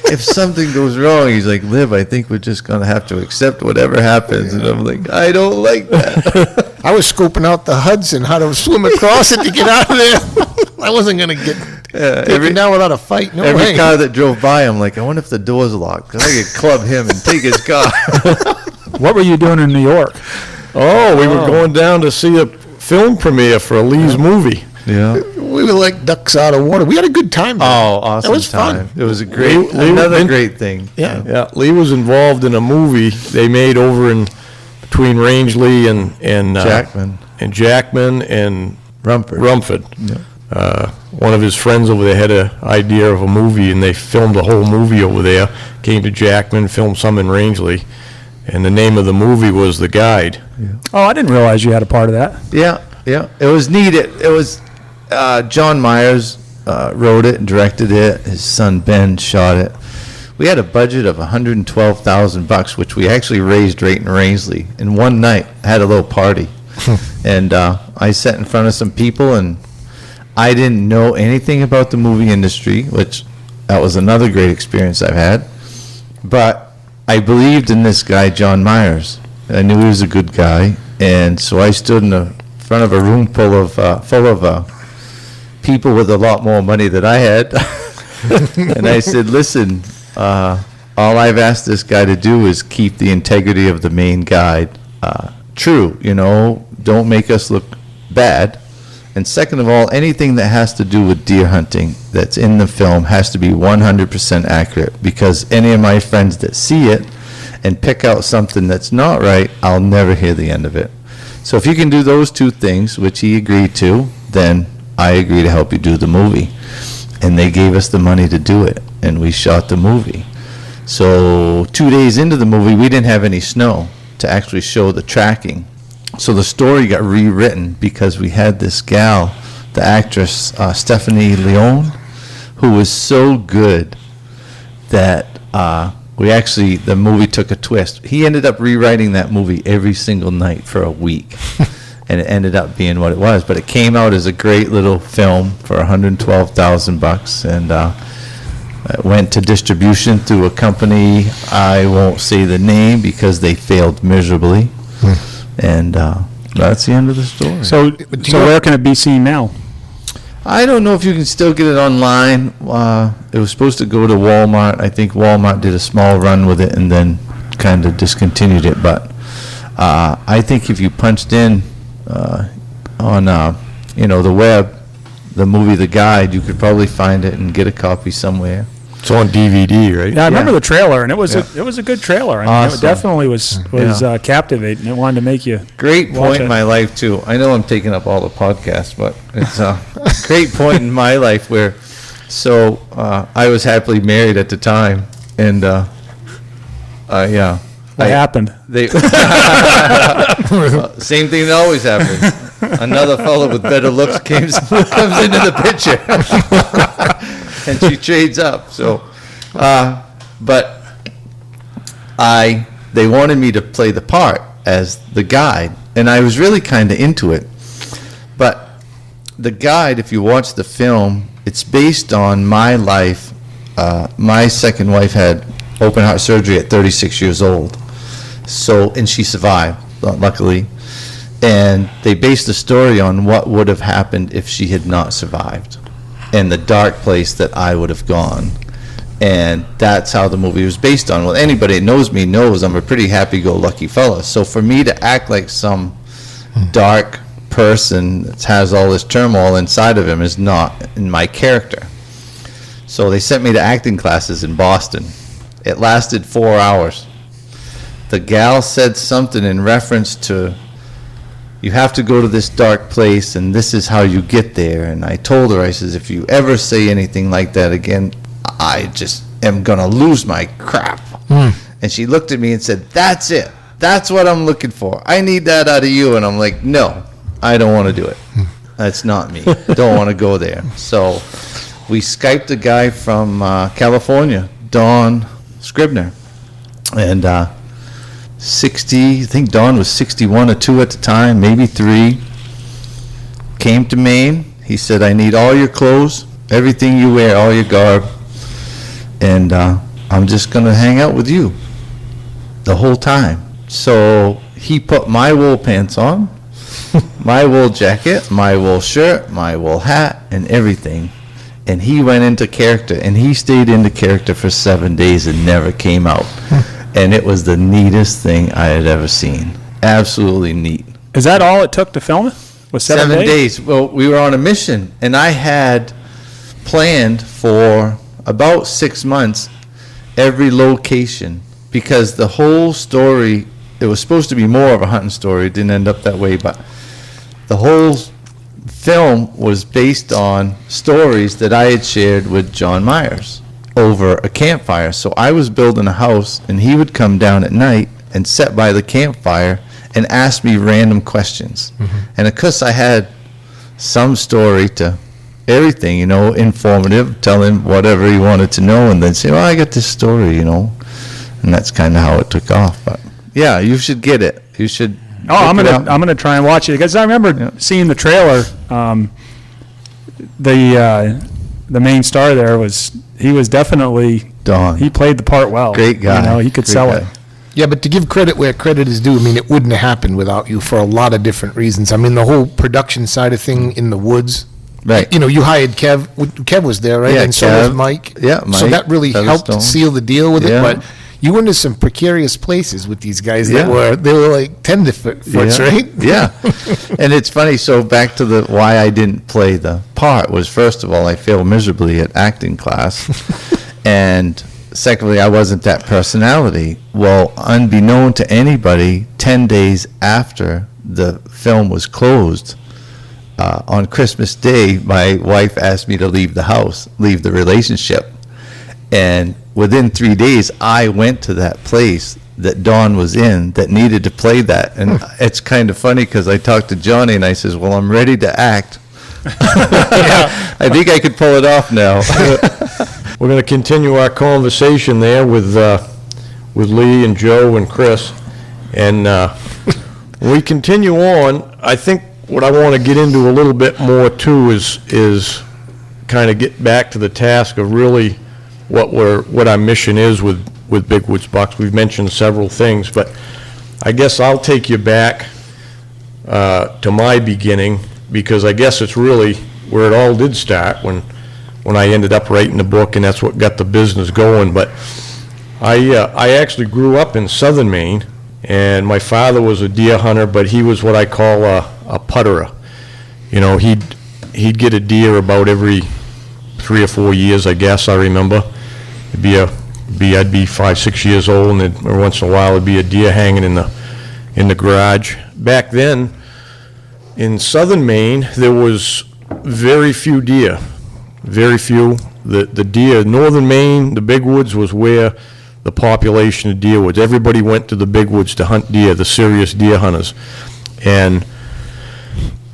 If something goes wrong, he's like, Liv, I think we're just gonna have to accept whatever happens. And I'm like, I don't like that. I was scoping out the Hudson, how to swim across it to get out of there. I wasn't going to get taken down without a fight. No Every way. car that drove by, I'm like, I wonder if the door's locked. 'Cause I could club him and take his car. What were you doing in New York? Oh, we were going down to see a film premiere for a Lee's movie. Yeah. We were like ducks out of water. We had a good time there. Oh, awesome! It was time. fun. It was a great, Lee- another Lee- great thing. Yeah. Yeah, Lee was involved in a movie they made over in between Rangeley and Jackman. and Jackman and Rumford. One of his friends over there had an idea of a movie, and they filmed a whole movie over there. Came to Jackman, filmed some in Rangeley, and the name of the movie was The Guide. Oh, I didn't realize you had a part of that. Yeah, yeah. It was neat. It was John Myers wrote it and directed it. His son Ben shot it. We had a budget of $112,000, which we actually raised right in Rangeley. In one night, had a little party, and I sat in front of some people, and I didn't know anything about the movie industry, which that was another great experience I've had. But I believed in this guy, John Myers. I knew he was a good guy, and so I stood in the front of a room full of people with a lot more money than I had, and I said, "Listen, all I've asked this guy to do is keep the integrity of the main guide true. Don't make us look bad. And second of all, anything that has to do with deer hunting that's in the film has to be 100% accurate, because any of my friends that see it and pick out something that's not right, I'll never hear the end of it. So if you can do those two things, which he agreed to, then I agree to help you do the movie." And they gave us the money to do it, and we shot the movie. So 2 days into the movie, we didn't have any snow to actually show the tracking. So the story got rewritten because we had this gal, the actress Stephanie Leone, who was so good that the movie took a twist. He ended up rewriting that movie every single night for a week, and it ended up being what it was. But it came out as a great little film for $112,000, and it went to distribution through a company. I won't say the name because they failed miserably. And that's the end of the story. So where can it be seen now? I don't know if you can still get it online. It was supposed to go to Walmart. I think Walmart did a small run with it and then kind of discontinued it. But I think if you punched in on the web, the movie The Guide, you could probably find it and get a copy somewhere. It's on DVD, right? Yeah, I remember Yeah. the trailer, and it was Yeah. it was a good trailer. I mean, Awesome. it definitely was captivating. It wanted to make you Great watch point it. in my life, too. I know I'm taking up all the podcasts, but it's a great point in my life where, I was happily married at the time, and, What happened? They same thing that always happens. Another fellow with better looks comes into the picture, and she trades up. So, but they wanted me to play the part as the guide, and I was really kind of into it. But the guide, if you watch the film, it's based on my life. My second wife had open heart surgery at 36 years old. And she survived, luckily. And they based the story on what would have happened if she had not survived, and the dark place that I would have gone. And that's how the movie was based on. Well, anybody that knows me knows I'm a pretty happy-go-lucky fella. So for me to act like some dark person that has all this turmoil inside of him is not in my character. So they sent me to acting classes in Boston. It lasted 4 hours. The gal said something in reference to, you have to go to this dark place and this is how you get there. And I told her, I says, if you ever say anything like that again, I just am going to lose my crap. And she looked at me and said, that's it. That's what I'm looking for. I need that out of you. And I'm like, no, I don't want to do it. That's not me. Don't want to go there. So we Skyped a guy from California Don Scribner. And 60, I think Don was 61 or 2 at the time, maybe 3. Came to Maine. He said, I need all your clothes, everything you wear, all your garb. And I'm just going to hang out with you the whole time. So he put my wool pants on, my wool jacket, my wool shirt, my wool hat, and everything. And he went into character, and he stayed into character for 7 days and never came out. And it was the neatest thing I had ever seen. Absolutely neat. Is that all it took to film it? Was 7 days? Well, we were on a mission, and I had planned for about 6 months every location, because the whole story, it was supposed to be more of a hunting story. It didn't end up that way, but the whole film was based on stories that I had shared with John Myers over a campfire. So I was building a house, and he would come down at night and sit by the campfire and ask me random questions. And of course I had some story to everything, informative, tell him whatever he wanted to know, and then say, I got this story, and that's kind of how it took off. But yeah, you should get it. You should. Oh, I'm gonna try and watch it, because I remember seeing the trailer. The main star there he was definitely Don. He played the part well. Great guy. He could Great sell guy. it. Yeah, but to give credit where credit is due, I mean, it wouldn't have happened without you for a lot of different reasons. I mean, the whole production side of thing in the woods. Right. You hired Kev. Kev was there, right? Yeah, And so Kev. was Mike. Yeah, So Mike that really helped Featherstone. seal the deal with it. Yeah. But you went to some precarious places with these guys Yeah. they were like tenderfoots, right? Yeah. And it's funny, so back to why I didn't play the part was, first of all, I failed miserably at acting class. And secondly, I wasn't that personality. Well, unbeknown to anybody, 10 days after the film was closed, on Christmas Day, my wife asked me to leave the house, leave the relationship. And within 3 days, I went to that place that Dawn was in that needed to play that. And it's kind of funny, because I talked to Johnny and I says, well, I'm ready to act. I think I could pull it off now. We're going to continue our conversation there with Lee and Joe and Chris. And when we continue on, I think what I want to get into a little bit more too is kind of get back to the task of really what our mission is with Big Woods Bucks. We've mentioned several things, but I guess I'll take you back to my beginning, because I guess it's really where it all did start when I ended up writing the book, and that's what got the business going. But I actually grew up in southern Maine, and my father was a deer hunter, but he was what I call a putterer. He'd get a deer about every 3 or 4 years, I guess. I remember I'd be 5, 6 years old, and every once in a while there'd be a deer hanging in the garage. Back then, in southern Maine, there was very few deer. Very few. The deer, northern Maine, the big woods was where the population of deer was. Everybody went to the big woods to hunt deer, the serious deer hunters. And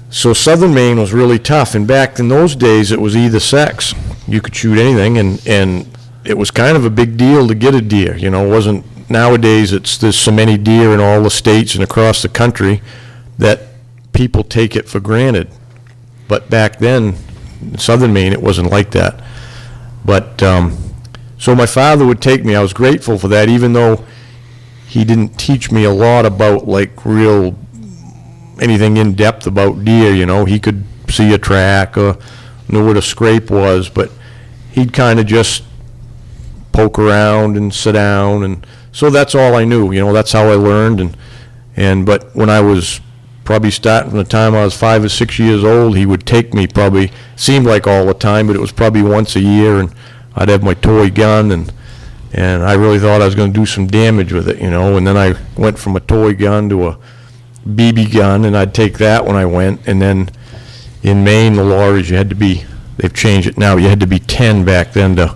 so southern Maine was really tough. And back in those days, it was either sex. You could shoot anything, and it was kind of a big deal to get a deer. It wasn't, nowadays there's so many deer in all the states and across the country that people take it for granted. But back then, in southern Maine, it wasn't like that. But so my father would take me. I was grateful for that, even though he didn't teach me a lot about anything in depth about deer. He could see a track or knew what a scrape was, but he'd kind of just poke around and sit down, and so that's all I knew. That's how I learned. But when I was probably starting from the time I was 5 or 6 years old, he would take me, probably seemed like all the time, but it was probably once a year, and I'd have my toy gun, and I really thought I was going to do some damage with it, and then I went from a toy gun to a BB gun, and I'd take that when I went. And then in Maine, the law is they've changed it now, you had to be 10 back then to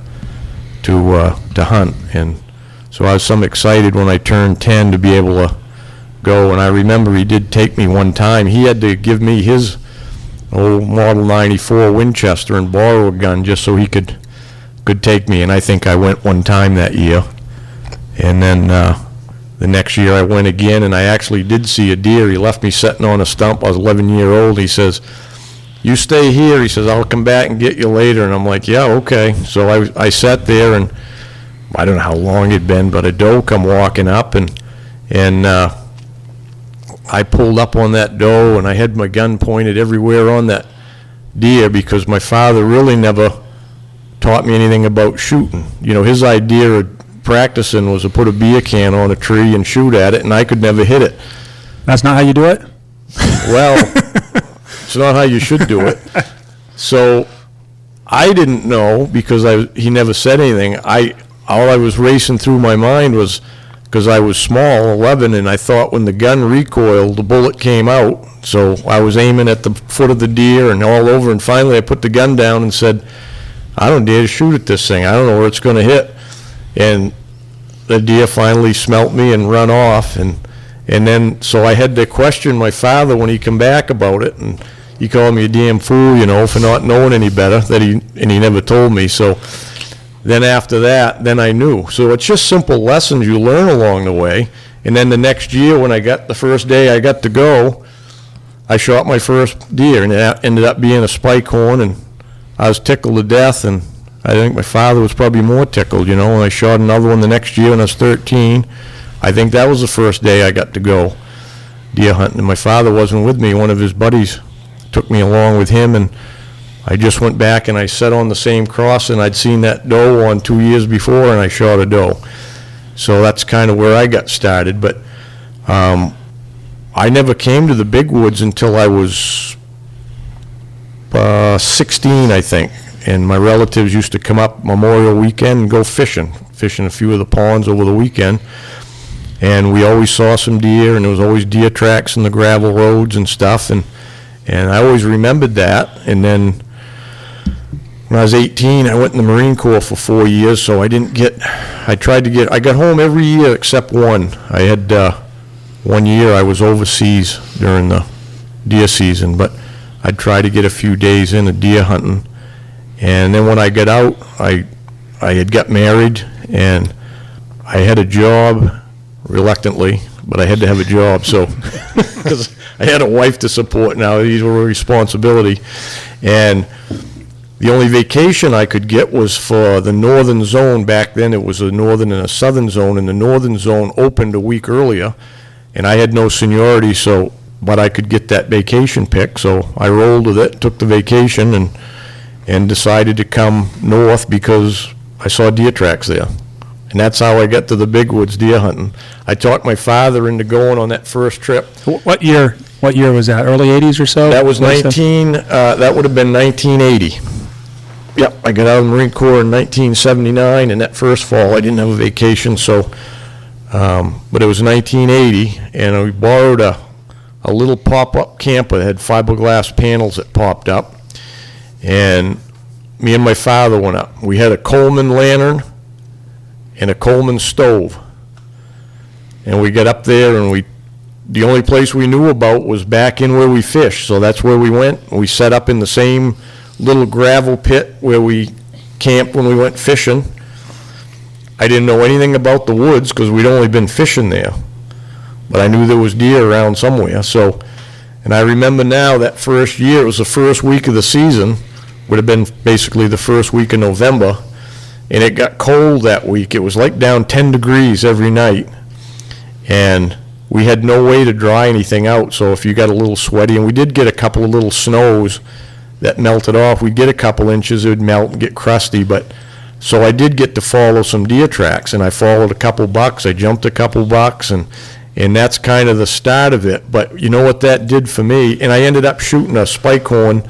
hunt. And so I was excited when I turned 10 to be able to go. And I remember he did take me one time. He had to give me his old Model 94 Winchester and borrow a gun just so he could could take me, and I think I went one time that year. And then the next year I went again, and I actually did see a deer. He left me sitting on a stump. I was 11-year-old. He says, "You stay here." He says, "I'll come back and get you later." And I'm like, "Yeah, okay." So I sat there, and I don't know how long it'd been, but a doe come walking up, and I pulled up on that doe, and I had my gun pointed everywhere on that deer, because my father really never taught me anything about shooting. You know, his idea of practicing was to put a beer can on a tree and shoot at it, and I could never hit it. That's not how you do it? Well, it's not how you should do it. So I didn't know, because he never said anything. All I was racing through my mind was, because I was small, 11, and I thought when the gun recoiled, the bullet came out. So I was aiming at the foot of the deer and all over, and finally I put the gun down and said, "I don't dare to shoot at this thing. I don't know where it's going to hit." And the deer finally smelt me and run off, and then so I had to question my father when he come back about it, and he called me a damn fool, you know, for not knowing any better, and he never told me. So then after that, then I knew. So it's just simple lessons you learn along the way. And then the next year, when the first day I got to go, I shot my first deer, and it ended up being a spike horn, and I was tickled to death, and I think my father was probably more tickled, you know, and I shot another one the next year when I was 13. I think that was the first day I got to go deer hunting, and my father wasn't with me. One of his buddies took me along with him, and I just went back and I sat on the same cross, and I'd seen that doe on 2 years before, and I shot a doe. So that's kind of where I got started. But I never came to the big woods until I was 16, I think. And my relatives used to come up Memorial Weekend and go fishing a few of the ponds over the weekend. And we always saw some deer, and there was always deer tracks in the gravel roads and stuff. And I always remembered that. And then when I was 18, I went in the Marine Corps for 4 years, so I got home every year except one. I had 1 year I was overseas during the deer season, but I'd try to get a few days in of deer hunting. And then when I got out, I had got married, and I had a job, reluctantly, but I had to have a job, so, because I had a wife to support now, these were a responsibility. And the only vacation I could get was for the northern zone. Back then it was a northern and a southern zone, and the northern zone opened a week earlier, and I had no seniority, but I could get that vacation pick, so I rolled with it, took the vacation, and decided to come north because I saw deer tracks there. And that's how I got to the big woods deer hunting. I talked my father into going on that first trip. What year was that? Early 80s or so? That was that would have been 1980. Yep, I got out of the Marine Corps in 1979, and that first fall I didn't have a vacation, so, but it was 1980, and we borrowed a little pop-up camper that had fiberglass panels that popped up, and me and my father went up. We had a Coleman lantern and a Coleman stove, and we got up there, and the only place we knew about was back in where we fished, so that's where we went. We set up in the same little gravel pit where we camped when we went fishing. I didn't know anything about the woods because we'd only been fishing there, but I knew there was deer around somewhere. So, and I remember now that first year, it was the first week of the season, would have been basically the first week of November, and it got cold that week. It was like down 10 degrees every night, and we had no way to dry anything out. So if you got a little sweaty, and we did get a couple of little snows that melted off, we'd get a couple inches, it would melt and get crusty. But so I did get to follow some deer tracks, and I followed a couple bucks, I jumped a couple bucks, and that's kind of the start of it. But you know what that did for me? And I ended up shooting a spike horn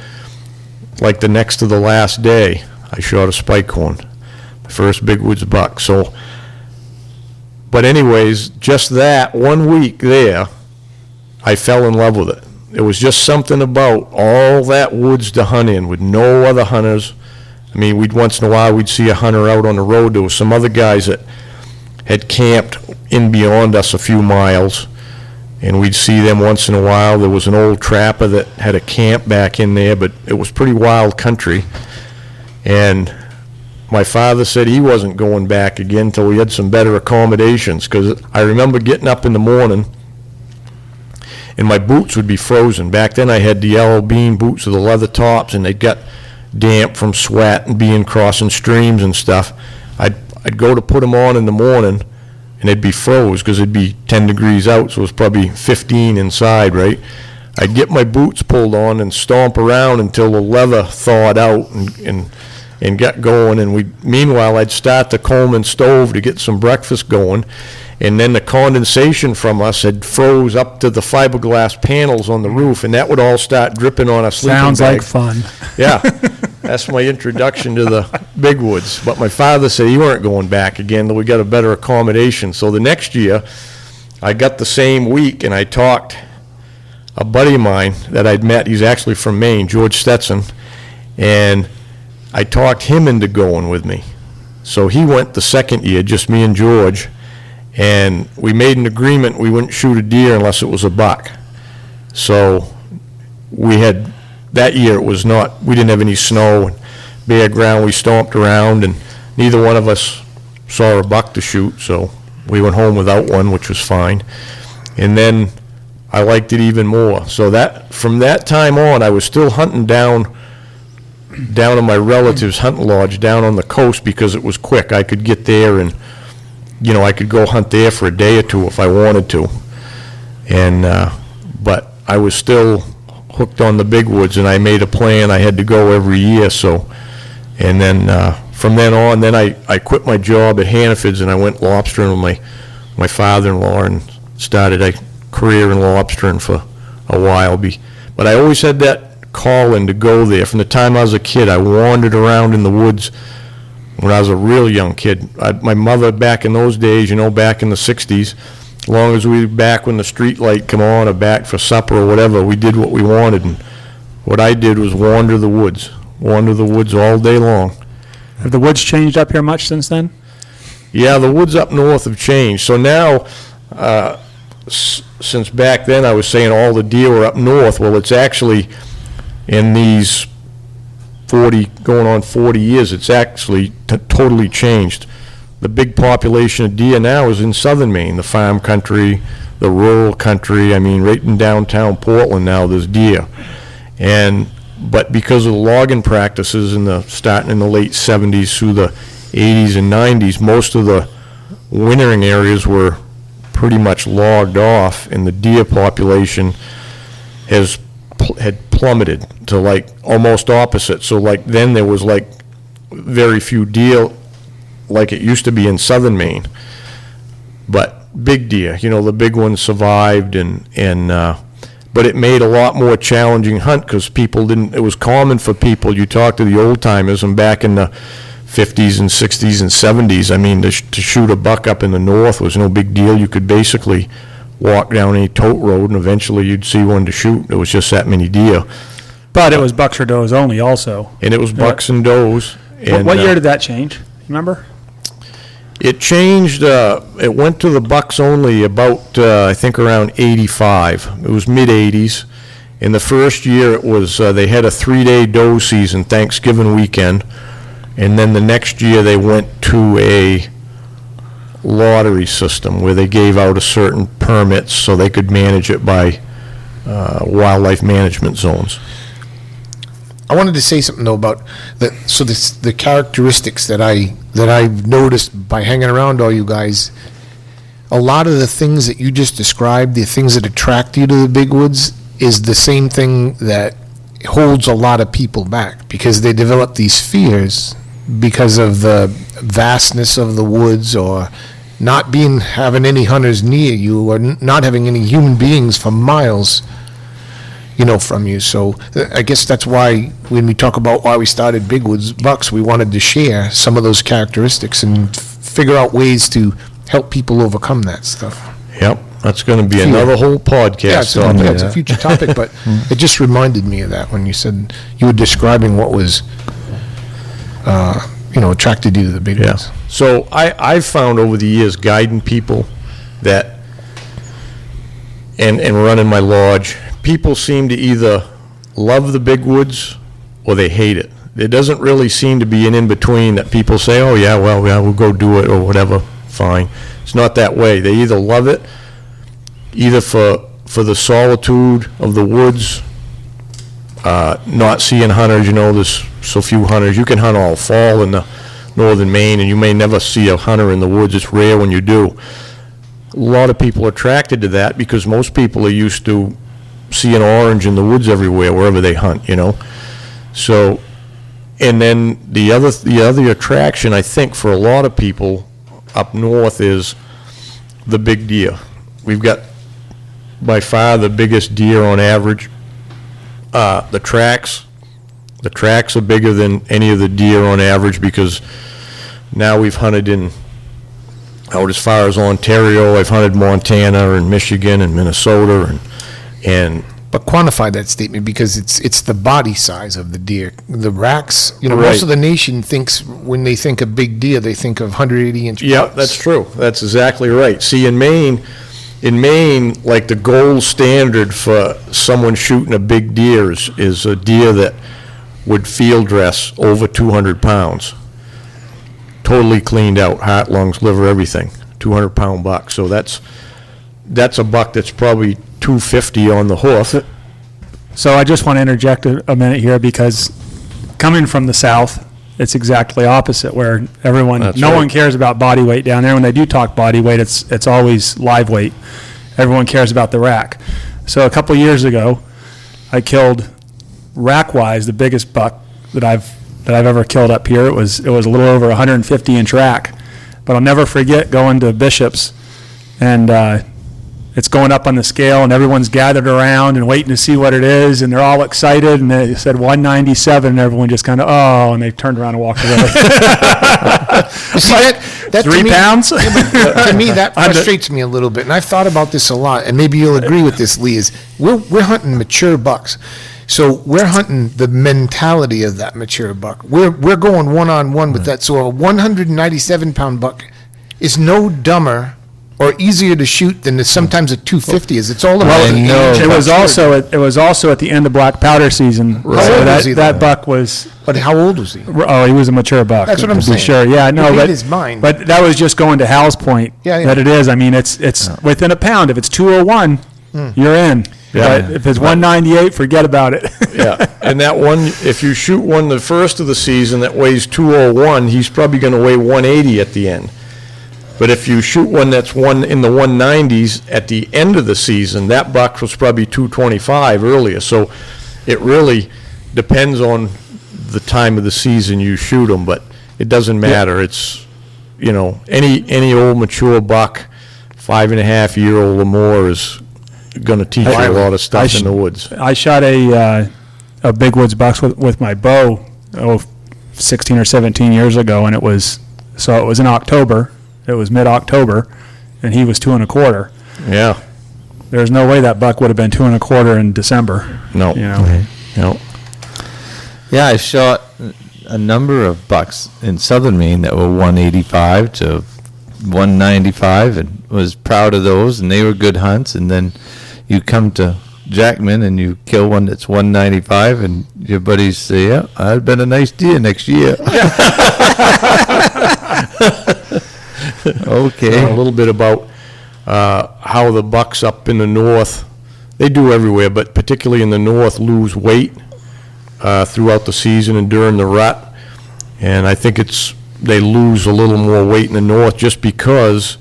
like the next to the last day. I shot a spike horn, my first big woods buck. So, but anyways, just that 1 week there, I fell in love with it. It was just something about all that woods to hunt in with no other hunters. I mean, once in a while we'd see a hunter out on the road. There was some other guys that had camped in beyond us a few miles, and we'd see them once in a while. There was an old trapper that had a camp back in there, but it was pretty wild country. And my father said he wasn't going back again until we had some better accommodations, because I remember getting up in the morning and my boots would be frozen. Back then I had the yellow bean boots with the leather tops, and they'd got damp from sweat and being crossing streams and stuff. I'd go to put them on in the morning, and they'd be froze because it'd be 10 degrees out, so it was probably 15 inside, right? I'd get my boots pulled on and stomp around until the leather thawed out and got going, and meanwhile I'd start the Coleman stove to get some breakfast going, and then the condensation from us had froze up to the fiberglass panels on the roof, and that would all start dripping on a sleeping Sounds bag. like fun. Yeah, that's my introduction to the big woods. But my father said he weren't going back again till we got a better accommodation. So the next year, I got the same week, and I talked a buddy of mine that I'd met. He's actually from Maine, George Stetson, and I talked him into going with me. So he went the second year, just me and George, and we made an agreement we wouldn't shoot a deer unless it was a buck. So we had, that year it was not, we didn't have any snow and bare ground. We stomped around, and neither one of us saw a buck to shoot, so we went home without one, which was fine. And then I liked it even more. So that, from that time on, I was still hunting down in my relatives' hunting lodge down on the coast because it was quick. I could get there and, you know, I could go hunt there for a day or two if I wanted to. And, but I was still hooked on the big woods, and I made a plan. I had to go every year, so. And then, from then on, then I quit my job at Hannaford's, and I went lobstering with my father-in-law and started a career in lobstering for a while. But I always had that calling to go there. From the time I was a kid, I wandered around in the woods when I was a real young kid. My mother, back in those days, you know, back in the 60s, as long as we were back when the street light come on or back for supper or whatever, we did what we wanted. And what I did was wander the woods all day long. Have the woods changed up here much since then? Yeah, the woods up north have changed. So now, since back then I was saying all the deer were up north, well, it's actually in these going on 40 years, it's actually totally changed. The big population of deer now is in southern Maine, the farm country, the rural country. I mean, right in downtown Portland now there's deer. But because of the logging practices starting in the late 70s through the 80s and 90s, most of the wintering areas were pretty much logged off, and the deer population had plummeted to like almost opposite. So like then there was like very few deer like it used to be in southern Maine. But big deer, you know, the big ones survived, but it made a lot more challenging hunt because it was common for people, you talk to the old timers, and back in the 50s and 60s and 70s, I mean, to shoot a buck up in the north was no big deal. You could basically walk down any tote road and eventually you'd see one to shoot. There was just that many deer. But it was bucks or does only also. And it was bucks and does. What year did that change? Remember? It changed, it went to the bucks only about, I think around 85. It was mid-80s. In the first year it was, they had a 3-day doe season, Thanksgiving weekend. And then the next year they went to a lottery system where they gave out a certain permits so they could manage it by wildlife management zones. I wanted to say something though about the characteristics that I've noticed by hanging around all you guys. A lot of the things that you just described, the things that attract you to the big woods, is the same thing that holds a lot of people back, because they develop these fears because of the vastness of the woods, or not having any hunters near you, or not having any human beings for miles, you know, from you. So I guess that's why when we talk about why we started Big Woods Bucks, we wanted to share some of those characteristics and figure out ways to help people overcome that stuff. Yep, that's going to be another whole podcast. Yeah, it's a future topic, but it just reminded me of that when you said you were describing what was, attracted you to the big woods. So I've found over the years guiding people that, and running my lodge, people seem to either love the big woods or they hate it. There doesn't really seem to be an in-between that people say, oh, yeah, well, yeah, we'll go do it or whatever, fine. It's not that way. They either love it, either for the solitude of the woods, not seeing hunters, there's so few hunters. You can hunt all fall in the northern Maine, and you may never see a hunter in the woods. It's rare when you do. A lot of people are attracted to that because most people are used to seeing orange in the woods everywhere, wherever they hunt, So, and then the other attraction, I think, for a lot of people up north is the big deer. We've got by far the biggest deer on average. The tracks are bigger than any of the deer on average because now we've hunted out as far as Ontario. I've hunted Montana and Michigan and Minnesota and But quantify that statement, because it's the body size of the deer. The racks, Right. most of the nation thinks, when they think of big deer, they think of 180-inch Yeah, bucks. that's true. That's exactly right. See, in Maine, like the gold standard for someone shooting a big deer is a deer that would field dress over 200 pounds. Totally cleaned out, heart, lungs, liver, everything. 200-pound buck. So that's a buck that's probably 250 on the hoof. So I just want to interject a minute here, because coming from the south, it's exactly opposite, where That's no right. one cares about body weight down there. When they do talk body weight, it's always live weight. Everyone cares about the rack. So a couple years ago, I killed rack-wise the biggest buck that I've ever killed up here. It was a little over 150-inch rack. But I'll never forget going to Bishop's, and it's going up on the scale, and everyone's gathered around and waiting to see what it is, and they're all excited, and they said 197, and everyone just kind of, oh, and they turned around and walked away. See, that 3 to me, pounds? To me, that frustrates me a little bit, and I've thought about this a lot, and maybe you'll agree with this, Lee, is we're hunting mature bucks. So we're hunting the mentality of that mature buck. We're going one-on-one with that. So a 197-pound buck is no dumber or easier to shoot than sometimes a 250 is. It's all about the age. It was also at the end of black powder season. Right. So How old was he that then? buck was. But how old was he? Oh, he was a mature buck. That's what I'm to be saying. Sure, yeah, no, He made but his mind. But that was just going to Hal's point. Yeah. That it is. I mean, it's within a pound. If it's 201, you're in. Yeah. But if it's 198, forget about it. Yeah, and that one, if you shoot one the first of the season that weighs 201, he's probably going to weigh 180 at the end. But if you shoot one that's in the 190s at the end of the season, that buck was probably 225 earlier. So it really depends on the time of the season you shoot them, but it doesn't matter. It's, any old mature buck, 5.5-year-old or more, is going to teach you a lot of stuff in the woods. I shot a big woods buck with my bow 16 or 17 years ago, and it was in October. It was mid-October, and he was 2 1/4. Yeah. There's no way that buck would have been 2 1/4 in December. No. No. Yeah, I shot a number of bucks in southern Maine that were 185 to 195, and was proud of those, and they were good hunts. And then you come to Jackman and you kill one that's 195, and your buddies say, yeah, I'd been a nice deer next year. Okay. A little bit about how the bucks up in the north, they do everywhere, but particularly in the north, lose weight throughout the season and during the rut. And I think they lose a little more weight in the north just because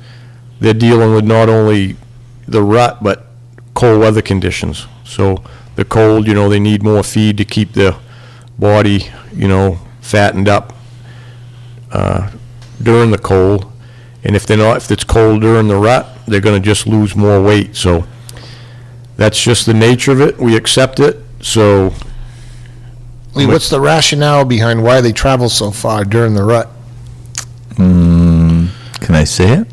they're dealing with not only the rut, but cold weather conditions. So the cold, they need more feed to keep their body, fattened up during the cold. And if it's cold during the rut, they're going to just lose more weight. So that's just the nature of it. We accept it. So, Lee, what's the rationale behind why they travel so far during the rut? Can I say it?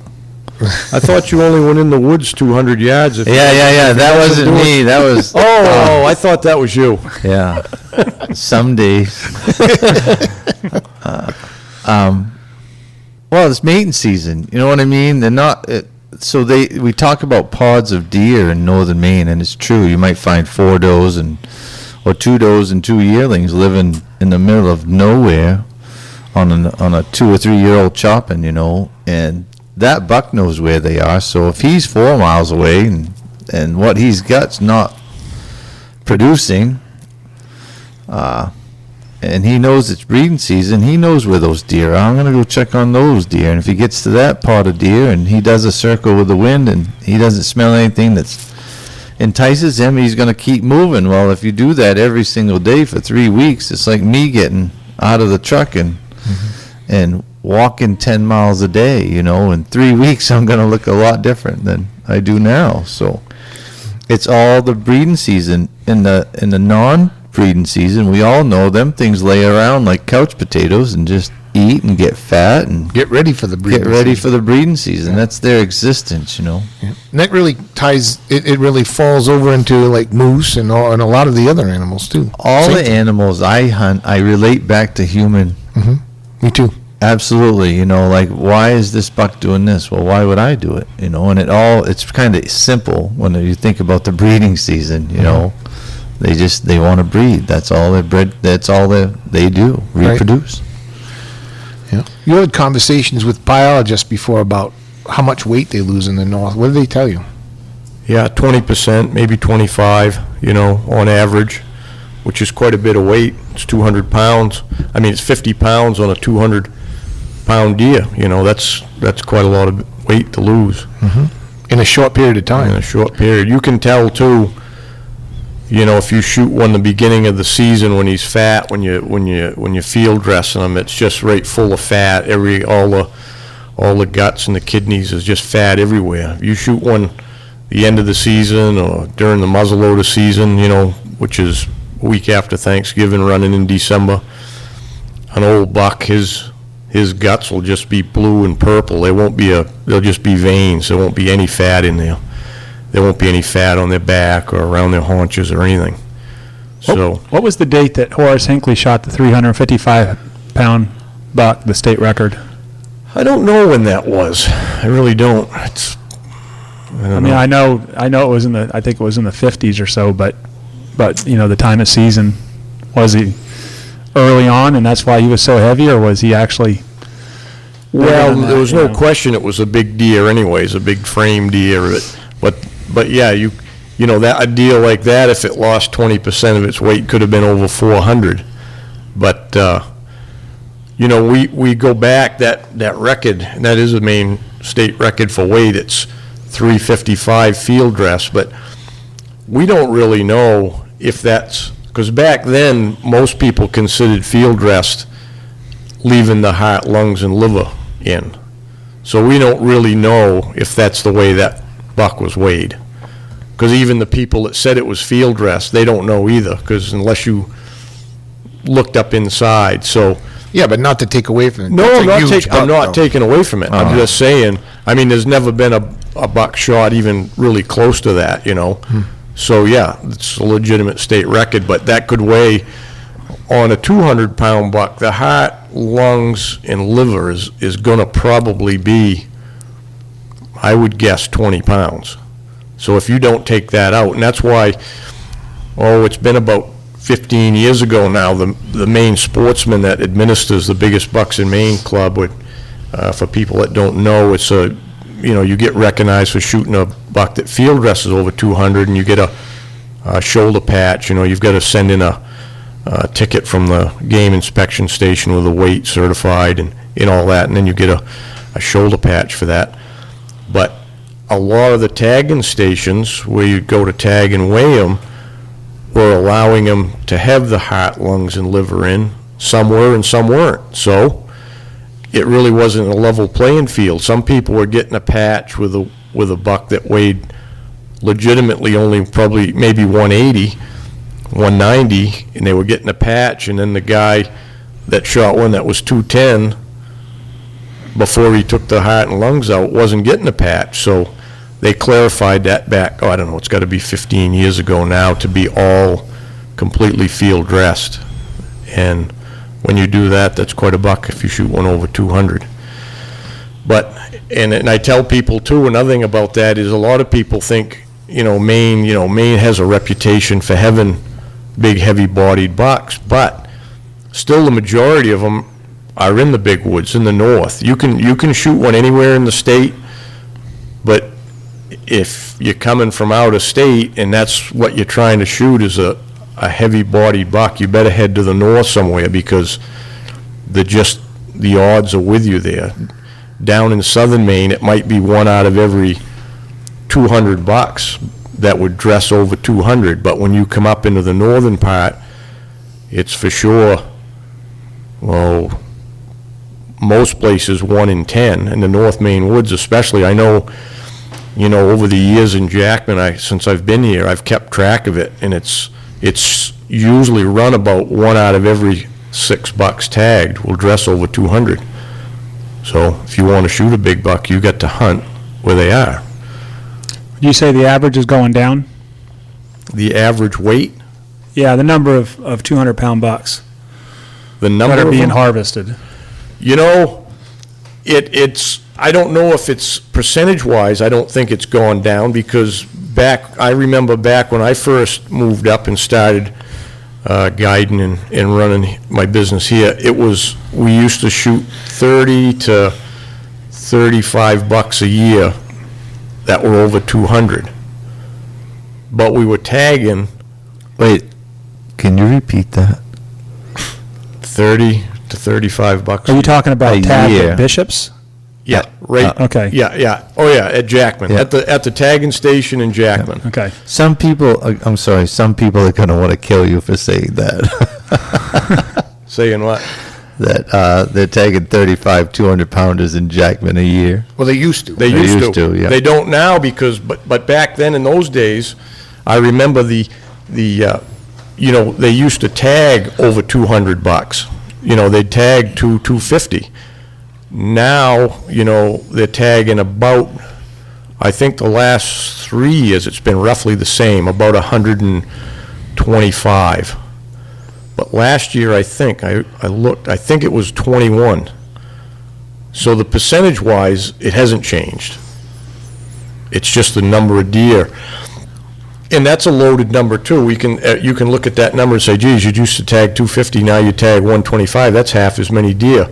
I thought you only went in the woods 200 yards. Yeah. That wasn't me. That was. Oh, I thought that was you. Yeah. Some days. Well, it's mating season. You know what I mean? They're not. We talk about pods of deer in northern Maine, and it's true. You might find 4 does and or 2 does and 2 yearlings living in the middle of nowhere on a 2 or 3 year old chopping, and that buck knows where they are. So if he's 4 miles away and what he's got's not producing, and he knows it's breeding season, he knows where those deer are. I'm going to go check on those deer. And if he gets to that part of deer and he does a circle with the wind and he doesn't smell anything that entices him, he's going to keep moving. Well, if you do that every single day for 3 weeks, it's like me getting out of the truck and walking 10 miles a day. In 3 weeks, I'm going to look a lot different than I do now. So it's all the breeding season. In the non-breeding season, we all know them things lay around like couch potatoes and just eat and get fat and Get ready for the breeding for the breeding season. That's their existence, Yeah. And that really ties, it really falls over into like moose and a lot of the other animals too. All Same the thing. animals I hunt, I relate back to human. Me too. Absolutely, like, why is this buck doing this? Well, why would I do it? And it's kind of simple when you think about the breeding season. They want to breed. That's all they're bred. That's all they do. Reproduce. Yeah. You had conversations with biologists before about how much weight they lose in the north. What did they tell you? Yeah, 20%, maybe 25, on average, which is quite a bit of weight. It's 200 pounds. I mean, it's 50 pounds on a 200-pound deer. That's quite a lot of weight to lose In a short period of time. in a short period. You can tell too. If you shoot one the beginning of the season when he's fat, when you field dressing him, it's just right full of fat. All the guts and the kidneys is just fat everywhere. If you shoot one the end of the season or during the muzzleloader season, which is a week after Thanksgiving, running in December, an old buck, his guts will just be blue and purple. They'll just be veins. There won't be any fat in there. There won't be any fat on their back or around their haunches or anything. So What was the date that Horace Hinckley shot the 355-pound buck, the state record? I don't know when that was. I really don't. I know it was I think it was in the 50s or so, but the time of season, was he early on and that's why he was so heavy, or was he actually? Well, there was no question it was a big deer anyways, a big frame deer, but yeah, that a deer like that, if it lost 20% of its weight, could have been over 400. But we go back, that record, and that is a main state record for weight. It's 355 field dress, but we don't really know if that's, because back then most people considered field dressed leaving the heart, lungs, and liver in. So we don't really know if that's the way that buck was weighed, because even the people that said it was field dressed, they don't know either, because unless you looked up inside. So Yeah, but not to take away from it. no, That's a I'm not, huge I'm buck, not though. taking away from it. I'm just saying, there's never been a buck shot even really close to that, So yeah, it's a legitimate state record, but that could weigh on a 200-pound buck. The heart, lungs, and liver is going to probably be, I would guess, 20 pounds. So if you don't take that out, and that's why, it's been about 15 years ago now, the Maine Sportsman that administers the Biggest Bucks in Maine club would, for people that don't know, it's you get recognized for shooting a buck that field dresses over 200, and you get a shoulder patch. You've got to send in a ticket from the game inspection station with a weight certified and all that, and then you get a shoulder patch for that. But a lot of the tagging stations where you go to tag and weigh them were allowing them to have the heart, lungs, and liver in. Some were and some weren't. So it really wasn't a level playing field. Some people were getting a patch with a buck that weighed legitimately only probably maybe 180, 190, and they were getting a patch, and then the guy that shot one that was 210 before he took the heart and lungs out wasn't getting a patch. So they clarified that back, I don't know, it's got to be 15 years ago now, to be all completely field dressed. And when you do that, that's quite a buck if you shoot one over 200. But, and I tell people too, another thing about that is a lot of people think, Maine has a reputation for having big heavy-bodied bucks, but still the majority of them are in the big woods in the north. You can shoot one anywhere in the state, but if you're coming from out of state and that's what you're trying to shoot is a heavy-bodied buck, you better head to the north somewhere because the odds are with you there. Down in southern Maine, it might be one out of every 200 bucks that would dress over 200, but when you come up into the northern part, it's for sure, well, most places 1 in 10, in the North Maine woods especially. I know, over the years in Jackman, since I've been here, I've kept track of it, and it's usually run about 1 out of every 6 bucks tagged will dress over 200. So if you want to shoot a big buck, you got to hunt where they are. Would you say the average is going down? The average weight, Yeah, the number of 200-pound bucks the number that are of being them, harvested. it's, I don't know if it's percentage-wise, I don't think it's gone down because I remember back when I first moved up and started guiding and running my business here, we used to shoot 30 to 35 bucks a year that were over 200. But we were tagging Wait, can you repeat that? 30 to 35 bucks. Are you talking about A tag year. at Bishops? Yeah, right. Okay. Yeah. Oh, yeah, at Jackman, Yeah. at the tagging station in Jackman. Okay. Some people, I'm sorry, some people are going to want to kill you for saying that. Saying what? That they're tagging 35 200-pounders in Jackman a year. Well, they used to. They They used used to, yeah. They don't now because, but back then in those days, I remember they used to tag over 200 bucks. They'd tag to 250. Now, they're tagging about, I think the last 3 years, it's been roughly the same, about 125. But last year, I think, I looked, I think it was 21. So the percentage-wise, it hasn't changed. It's just the number of deer. And that's a loaded number, too. You can look at that number and say, geez, you used to tag 250, now you tag 125. That's half as many deer.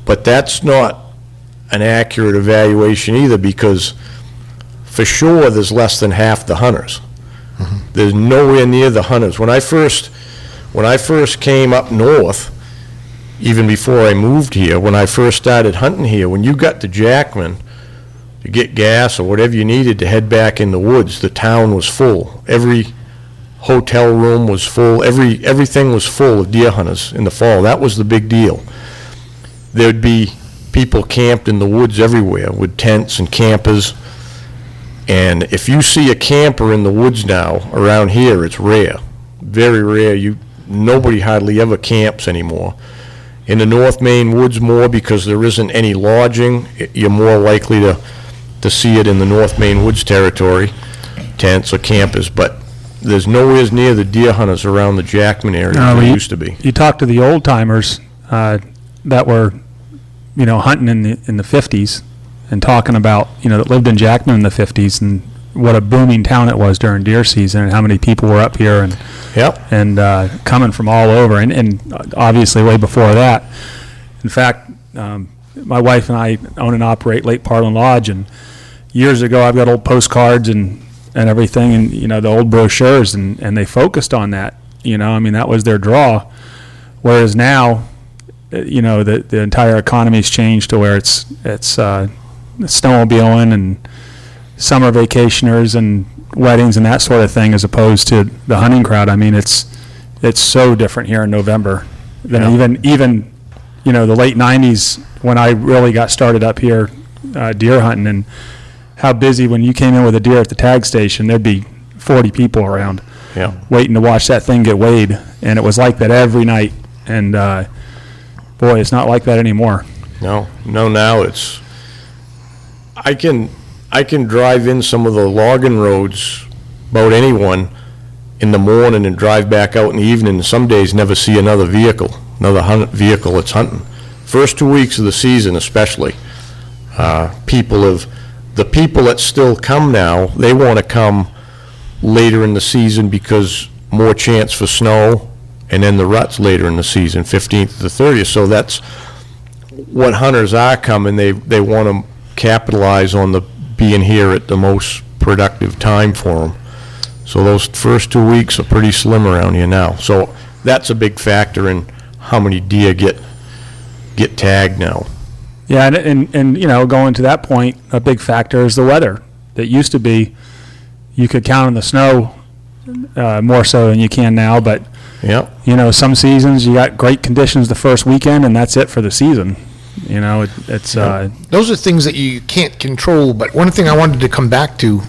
But that's not an accurate evaluation either because for sure there's less than half the hunters. Mm-hmm. There's nowhere near the hunters. When I first came up north, even before I moved here, when I first started hunting here, when you got to Jackman to get gas or whatever you needed to head back in the woods, the town was full. Every hotel room was full. Everything was full of deer hunters in the fall. That was the big deal. There'd be people camped in the woods everywhere with tents and campers. And if you see a camper in the woods now around here, it's rare, very rare. Nobody hardly ever camps anymore. In the North Maine woods more because there isn't any lodging. You're more likely to see it in the North Maine woods territory, tents or campers. But there's nowhere near the deer hunters around the Jackman area as there used to be. You talk to the old timers that were, hunting in the 50s and talking about, that lived in Jackman in the 50s and what a booming town it was during deer season and how many people were up here and Yep. and coming from all over and obviously way before that. In fact, my wife and I own and operate Lake Parlin Lodge, and years ago I've got old postcards and everything and the old brochures and they focused on that. That was their draw. Whereas now, the entire economy's changed to where it's snowmobiling and summer vacationers and weddings and that sort of thing, as opposed to the hunting crowd. It's so different here in November than even the late 90s when I really got started up here deer hunting, and how busy when you came in with a deer at the tag station, there'd be 40 people around waiting to watch that thing get weighed, and it was like that every night. And boy, it's not like that anymore. No, now it's, I can drive in some of the logging roads, about anyone, in the morning and drive back out in the evening, and some days never see another vehicle that's hunting. First 2 weeks of the season especially, the people that still come now, they want to come later in the season because more chance for snow, and then the ruts later in the season, 15th to the 30th. So that's what hunters are coming. They want to capitalize on the being here at the most productive time for them. So those first 2 weeks are pretty slim around here now. So that's a big factor in how many deer get tagged now. Yeah, and you know, going to that point, a big factor is the weather. It used to be you could count on the snow more so than you can now, but Yep. you know, some seasons you got great conditions the first weekend, and that's it for the season. You know, it's Those are things that you can't control, but one thing I wanted to come back to,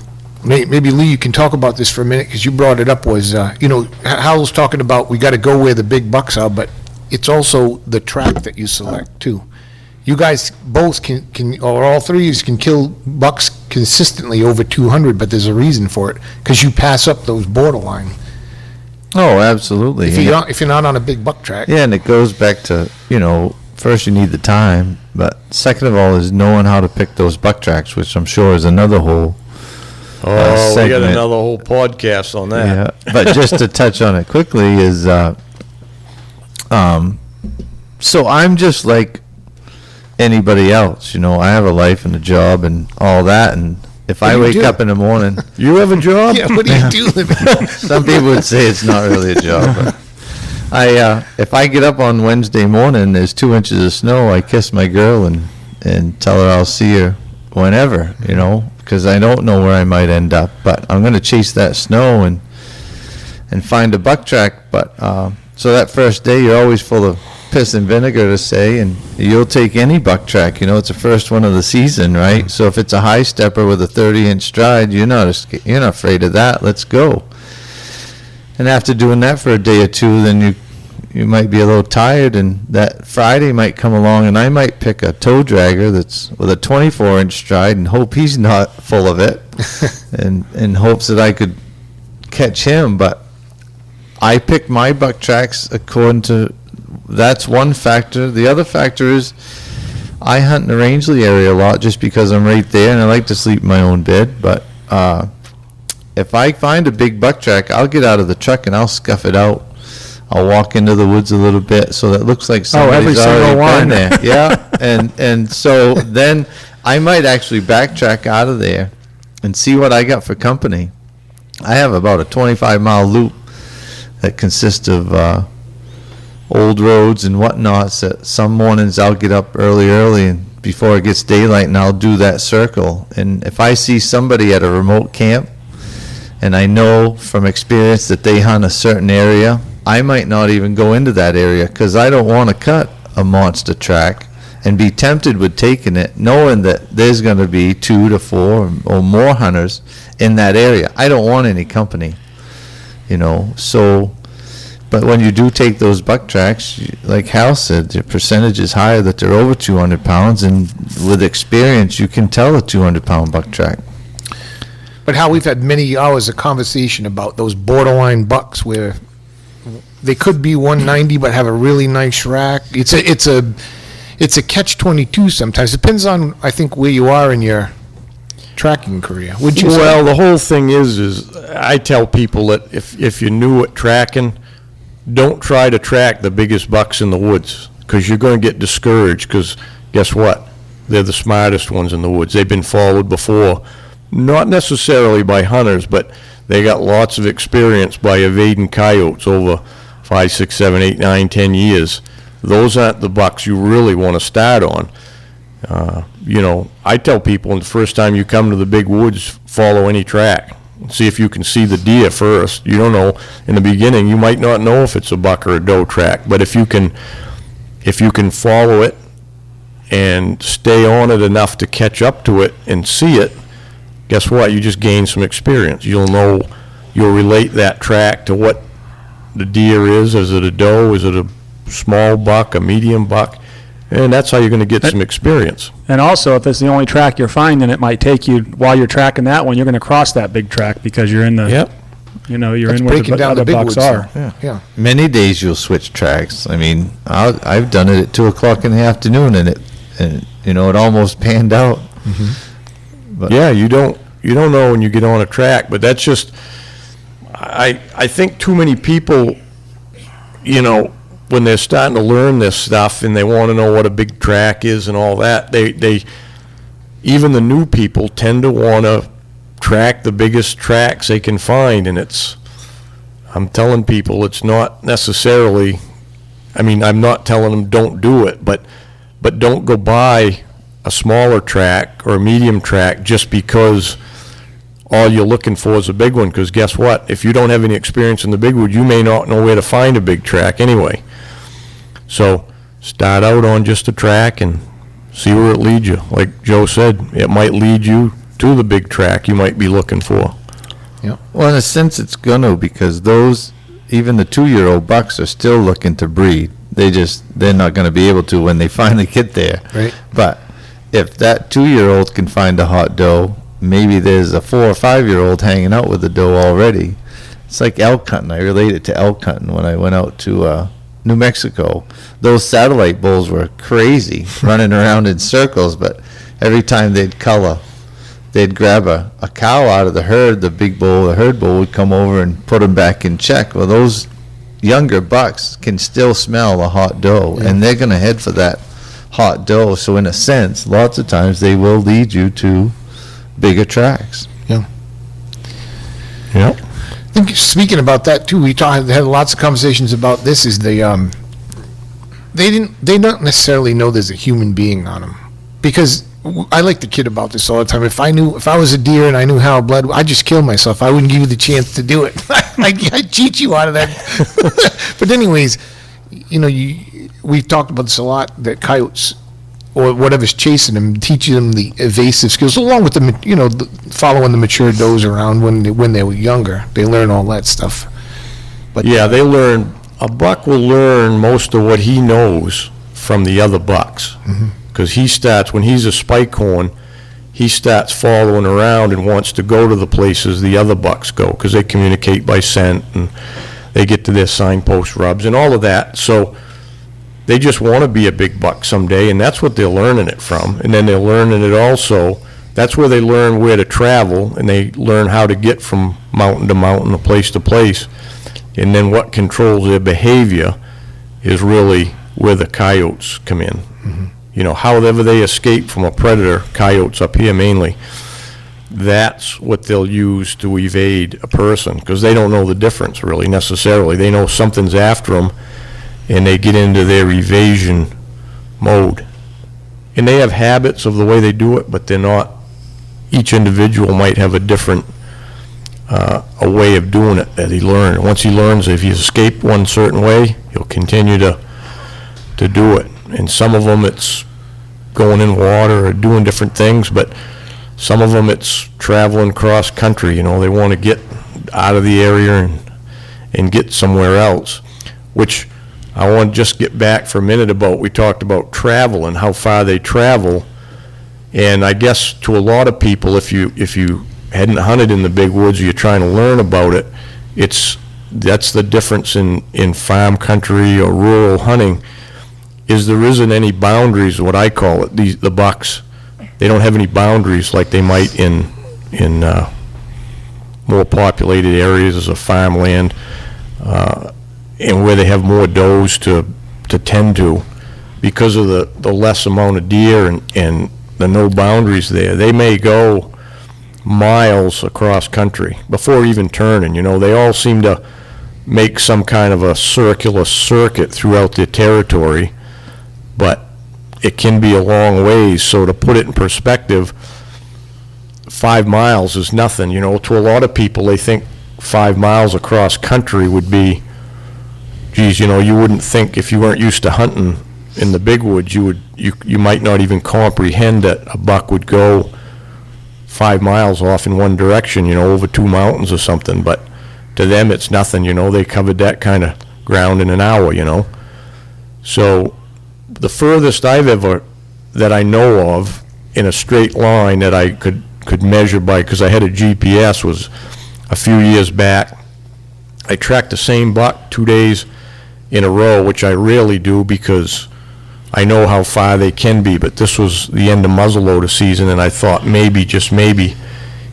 maybe Lee, you can talk about this for a minute, because you brought it up, was, you know, Hal's talking about we got to go where the big bucks are, but it's also the track that you select, too. You guys both can or all three of you can kill bucks consistently over 200, but there's a reason for it, because you pass up those borderline. Oh, absolutely. If you're not on a big buck track. Yeah, and it goes back to, you know, first you need the time, but second of all is knowing how to pick those buck tracks, which I'm sure is another whole Oh, we got segment. another whole podcast on that. Yeah, but just to touch on it quickly is, so I'm just like anybody else, you know, I have a life and a job and all that, and if I do you wake do? up in the morning, You have a job? Yeah, what do you do? some people would say it's not really a job, but if I get up on Wednesday morning, there's 2 inches of snow, I kiss my girl and tell her I'll see her whenever, you know, because I don't know where I might end up, but I'm going to chase that snow and find a buck track. But so that first day, you're always full of piss and vinegar, to say, and you'll take any buck track. You know, it's the first one of the season, right? So if it's a high stepper with a 30-inch stride, you're not afraid of that. Let's go. And after doing that for a day or two, then you might be a little tired, and that Friday might come along, and I might pick a toe dragger that's with a 24-inch stride and hope he's not full of it, and in hopes that I could catch him. But I pick my buck tracks according to, that's one factor. The other factor is I hunt in the Rangeley area a lot just because I'm right there, and I like to sleep in my own bed. But if I find a big buck track, I'll get out of the truck and I'll scuff it out. I'll walk into the woods a little bit so that it looks like somebody's already been there. Yeah, and so then I might actually backtrack out of there and see what I got for company. I have about a 25-mile loop that consists of old roads and whatnot. So some mornings I'll get up early and before it gets daylight, and I'll do that circle. And if I see somebody at a remote camp and I know from experience that they hunt a certain area, I might not even go into that area because I don't want to cut a monster track and be tempted with taking it, knowing that there's going to be 2 to 4 or more hunters in that area. I don't want any company, you know. So, but when you do take those buck tracks, like Hal said, the percentage is higher that they're over 200 pounds, and with experience, you can tell a 200-pound buck track. But how we've had many hours of conversation about those borderline bucks where they could be 190 but have a really nice rack. It's a catch-22 sometimes. Depends on, I think, where you are in your tracking career. Would you say? Well, the whole thing is I tell people that if you're new at tracking, don't try to track the biggest bucks in the woods, because you're going to get discouraged, because guess what? They're the smartest ones in the woods. They've been followed before, not necessarily by hunters, but they got lots of experience by evading coyotes over 5, 6, 7, 8, 9, 10 years. Those aren't the bucks you really want to start on. You know, I tell people the first time you come to the big woods, follow any track. See if you can see the deer first. You don't know in the beginning. You might not know if it's a buck or a doe track, but if you can follow it and stay on it enough to catch up to it and see it, guess what? You just gain some experience. You'll relate that track to what the deer is. Is it a doe? Is it a small buck, a medium buck? And that's how you're going to get some experience. And also, if it's the only track you're finding, it might take you, while you're tracking that one, you're going to cross that big track because you're in the, Yep. you know, you're That's in where breaking the down the other big bucks woods, are. though. Yeah. Many days you'll switch tracks. I mean, I've done it at 2:00 in the afternoon, and it almost panned out. Yeah, you don't know when you get on a track, but that's just, I think too many people, you know, when they're starting to learn this stuff and they want to know what a big track is and all that, they even the new people tend to want to track the biggest tracks they can find, and I'm telling people it's not necessarily, I mean, I'm not telling them don't do it, but don't go buy a smaller track or a medium track just because all you're looking for is a big one, because guess what? If you don't have any experience in the big wood, you may not know where to find a big track anyway. So start out on just a track and see where it leads you. Like Joe said, it might lead you to the big track you might be looking for. Yeah. Well, in a sense, it's gonna, because even the 2-year-old bucks are still looking to breed. They're not gonna be able to when they finally get there. Right. But if that 2-year-old can find a hot doe, maybe there's a 4 or 5-year-old hanging out with the doe already. It's like elk hunting. I relate it to elk hunting when I went out to New Mexico. Those satellite bulls were crazy, running around in circles, but every time they'd color, they'd grab a cow out of the herd, the herd bull would come over and put them back in check. Well, those younger bucks can still smell a hot doe, and they're going to head for that hot doe. So in a sense, lots of times they will lead you to bigger tracks. Yeah. Yep. I think speaking about that too, we had lots of conversations about this. Is they don't necessarily know there's a human being on them, because I like to kid about this all the time. If I was a deer and I knew how blood, I'd just kill myself. I wouldn't give you the chance to do it. I'd cheat you out of that. But anyways, you know, we've talked about this a lot, that coyotes or whatever's chasing them, teaching them the evasive skills, along with following the mature does around when they were younger. They learn all that stuff. But Yeah, they learn, a buck will learn most of what he knows from the other bucks. Because when he's a spike horn, he starts following around and wants to go to the places the other bucks go, because they communicate by scent and they get to their signpost rubs and all of that. So they just want to be a big buck someday, and that's what they're learning it from. And then they're learning it also, that's where they learn where to travel, and they learn how to get from mountain to mountain, or place to place. And then what controls their behavior is really where the coyotes come in. You know, however they escape from a predator, coyotes up here mainly, that's what they'll use to evade a person, because they don't know the difference really necessarily. They know something's after them, and they get into their evasion mode. And they have habits of the way they do it, but they're not, each individual might have a different a way of doing it that he learned. Once he learns, if he escaped one certain way, he'll continue to do it. And some of them it's going in water or doing different things, but some of them it's traveling cross country. You know, they want to get out of the area and get somewhere else, which I want to just get back for a minute about, we talked about travel and how far they travel. And I guess to a lot of people, if you hadn't hunted in the big woods, or you're trying to learn about it, that's the difference in farm country or rural hunting, is there isn't any boundaries, what I call it. The bucks, they don't have any boundaries like they might in more populated areas of farmland, and where they have more does to tend to, because of the less amount of deer and the no boundaries there. They may go miles across country before even turning. You know, they all seem to make some kind of a circular circuit throughout their territory, but it can be a long ways. So to put it in perspective, 5 miles is nothing. You know, to a lot of people, they think 5 miles across country would be, geez, you know, you wouldn't think, if you weren't used to hunting in the big woods, you might not even comprehend that a buck would go 5 miles off in one direction, you know, over 2 mountains or something. But to them, it's nothing. You know, they covered that kind of ground in an hour, you know. So the furthest that I know of in a straight line that I could measure by, because I had a GPS, was a few years back. I tracked the same buck 2 days in a row, which I rarely do because I know how far they can be, but this was the end of muzzleloader season, and I thought maybe, just maybe,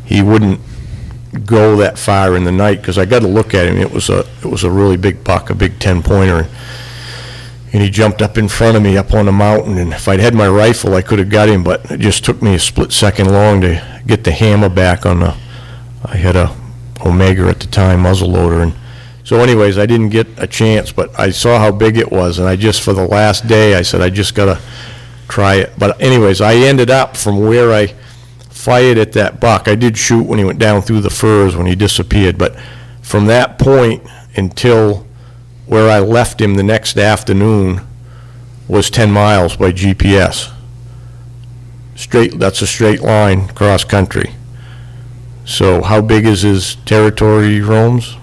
he wouldn't go that far in the night, because I got to look at him. It was a really big buck, a big 10-pointer. And he jumped up in front of me up on the mountain, and if I'd had my rifle, I could have got him, but it just took me a split second long to get the hammer back on I had a Omega at the time, muzzleloader, and so anyways, I didn't get a chance, but I saw how big it was, and I just, for the last day, I said, I just got to try it. But anyways, I ended up from where I fired at that buck. I did shoot when he went down through the firs when he disappeared, but from that point until where I left him the next afternoon was 10 miles by GPS. That's a straight line cross country. So how big is his territory he roams?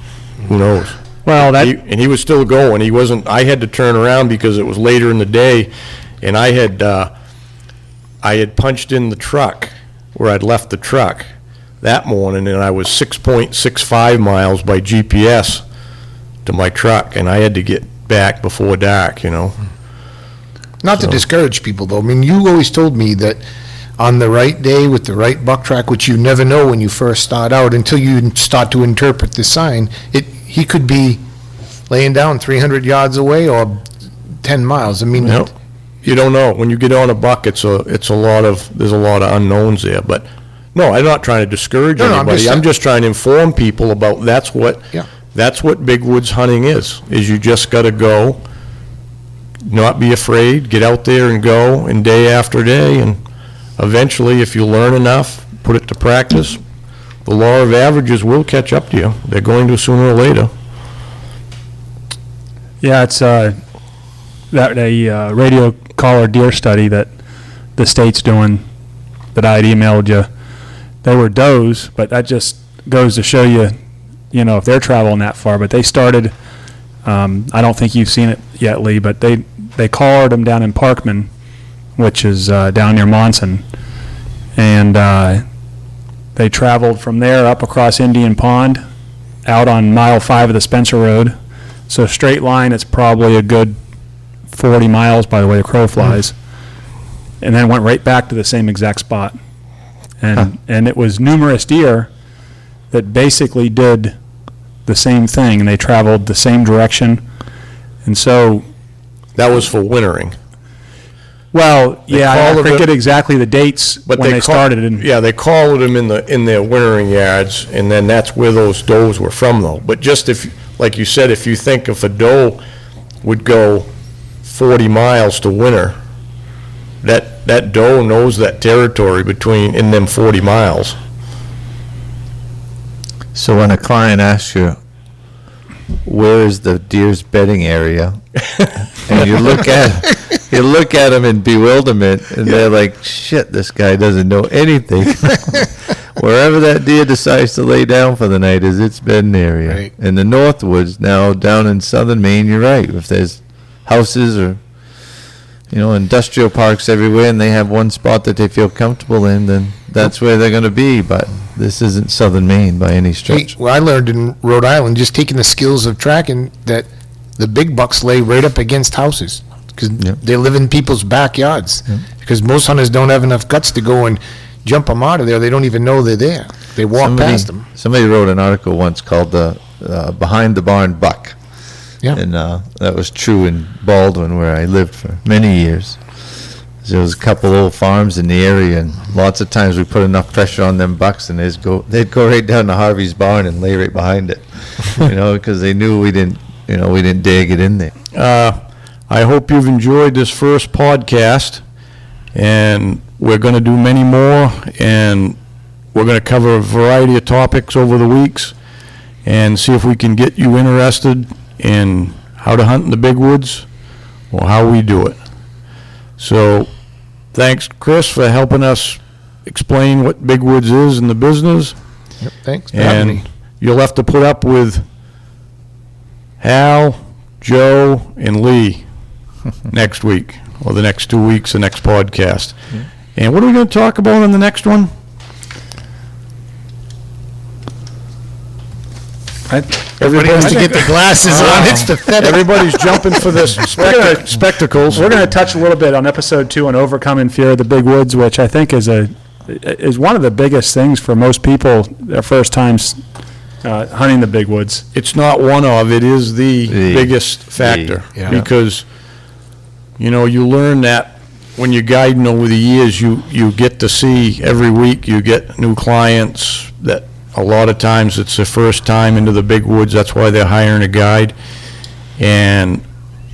Who knows? Well, And he was still going. He wasn't. I had to turn around because it was later in the day, and I had punched in the truck where I'd left the truck that morning, and I was 6.65 miles by GPS to my truck, and I had to get back before dark, Not to discourage people, though. I mean, you always told me that on the right day with the right buck track, which you never know when you first start out until you start to interpret the sign, he could be laying down 300 yards away or 10 miles. I mean, you don't know. When you get on a buck, there's a lot of unknowns there. But no, I'm not trying to discourage anybody. I'm just trying to inform people about that's what big woods hunting is you just got to go, not be afraid, get out there and go, and day after day, and eventually, if you learn enough, put it to practice, the law of averages will catch up to you. They're going to sooner or later. Yeah, it's a radio collar deer study that the state's doing that I had emailed you. They were does, but that just goes to show you, if they're traveling that far. But they started, I don't think you've seen it yet, Lee, but they collared them down in Parkman, which is down near Monson, and they traveled from there up across Indian Pond, out on mile 5 of the Spencer Road. So straight line, it's probably a good 40 miles by the way the crow flies, and then went right back to the same exact spot. And it was numerous deer that basically did the same thing, and they traveled the same direction. And so that was for wintering. Well, I forget exactly the dates but when they started. They collared them in their wintering yards, and then that's where those does were from, though. But just like you said, if you think if a doe would go 40 miles to winter, that doe knows that territory in them 40 miles. So when a client asks you, where is the deer's bedding area, and you look at them in bewilderment, and they're like, shit, this guy doesn't know anything. Wherever that deer decides to lay down for the night is its bedding area. Right. In the Northwoods, now down in southern Maine, you're right. If there's houses or industrial parks everywhere, and they have one spot that they feel comfortable in, then that's where they're going to be. But this isn't southern Maine by any stretch. Well, I learned in Rhode Island, just taking the skills of tracking, that the big bucks lay right up against houses because they live in people's backyards. Because most hunters don't have enough guts to go and jump them out of there. They don't even know they're there. They walk past them. Somebody wrote an article once called the Behind the Barn Buck. Yeah. And that was true in Baldwin, where I lived for many years. There was a couple old farms in the area, and lots of times we put enough pressure on them bucks, and they'd go right down to Harvey's barn and lay right behind it, because they knew we didn't dare get in there. I hope you've enjoyed this first podcast, and we're going to do many more, and we're going to cover a variety of topics over the weeks and see if we can get you interested in how to hunt in the big woods or how we do it. So thanks, Chris, for helping us explain what big woods is in the business. Yep, thanks for having me. You'll have to put up with Hal, Joe, and Lee next week, or the next 2 weeks, the next podcast. And what are we going to talk about in the next one? Everybody has to get the glasses on. It's pathetic. Everybody's jumping for this spectacles. We're going to touch a little bit on episode 2 on overcoming fear of the big woods, which I think is a is one of the biggest things for most people their first times hunting the big woods. It's not one of, it is the biggest factor. Yeah. Because, you know, you learn that when you're guiding over the years, you get to see every week, you get new clients that a lot of times it's their first time into the big woods. That's why they're hiring a guide. And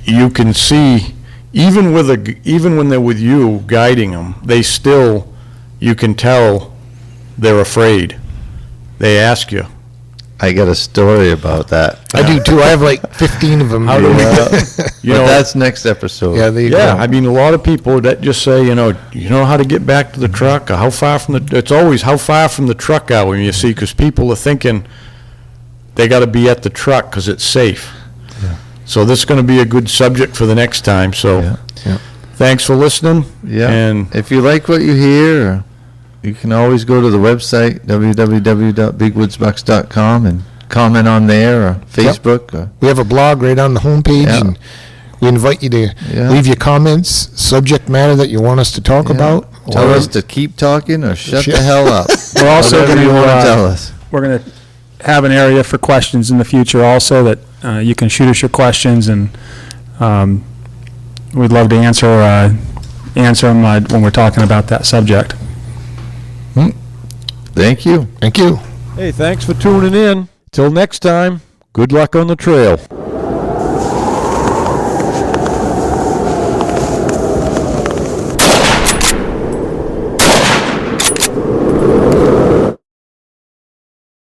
you can see, even when they're with you guiding them, you can tell they're afraid. They ask you. I got a story about that. I do too. I have like 15 of them. How do we You know, that's next episode. Yeah, there you Yeah, go. I mean, a lot of people that just say, you know how to get back to the truck, or how far from it's always how far from the truck are we, you see, because people are thinking they got to be at the truck because it's safe. Yeah. So this is going to be a good subject for the next time, so Yeah. thanks for listening. Yeah. And If you like what you hear, you can always go to the website, www.bigwoodsbucks.com, and comment on there, or Facebook. Or, We have a blog right on the homepage, Yeah. and we invite you to Yeah. leave your comments, subject matter that you want us to talk about. Tell or- us to keep talking or shut Shut- the hell up. We're also Whatever going you want to to tell us. we're going to have an area for questions in the future also that you can shoot us your questions, and we'd love to answer them when we're talking about that subject. Thank you. Thank you. hey, thanks for tuning in. Till next time, good luck on the trail.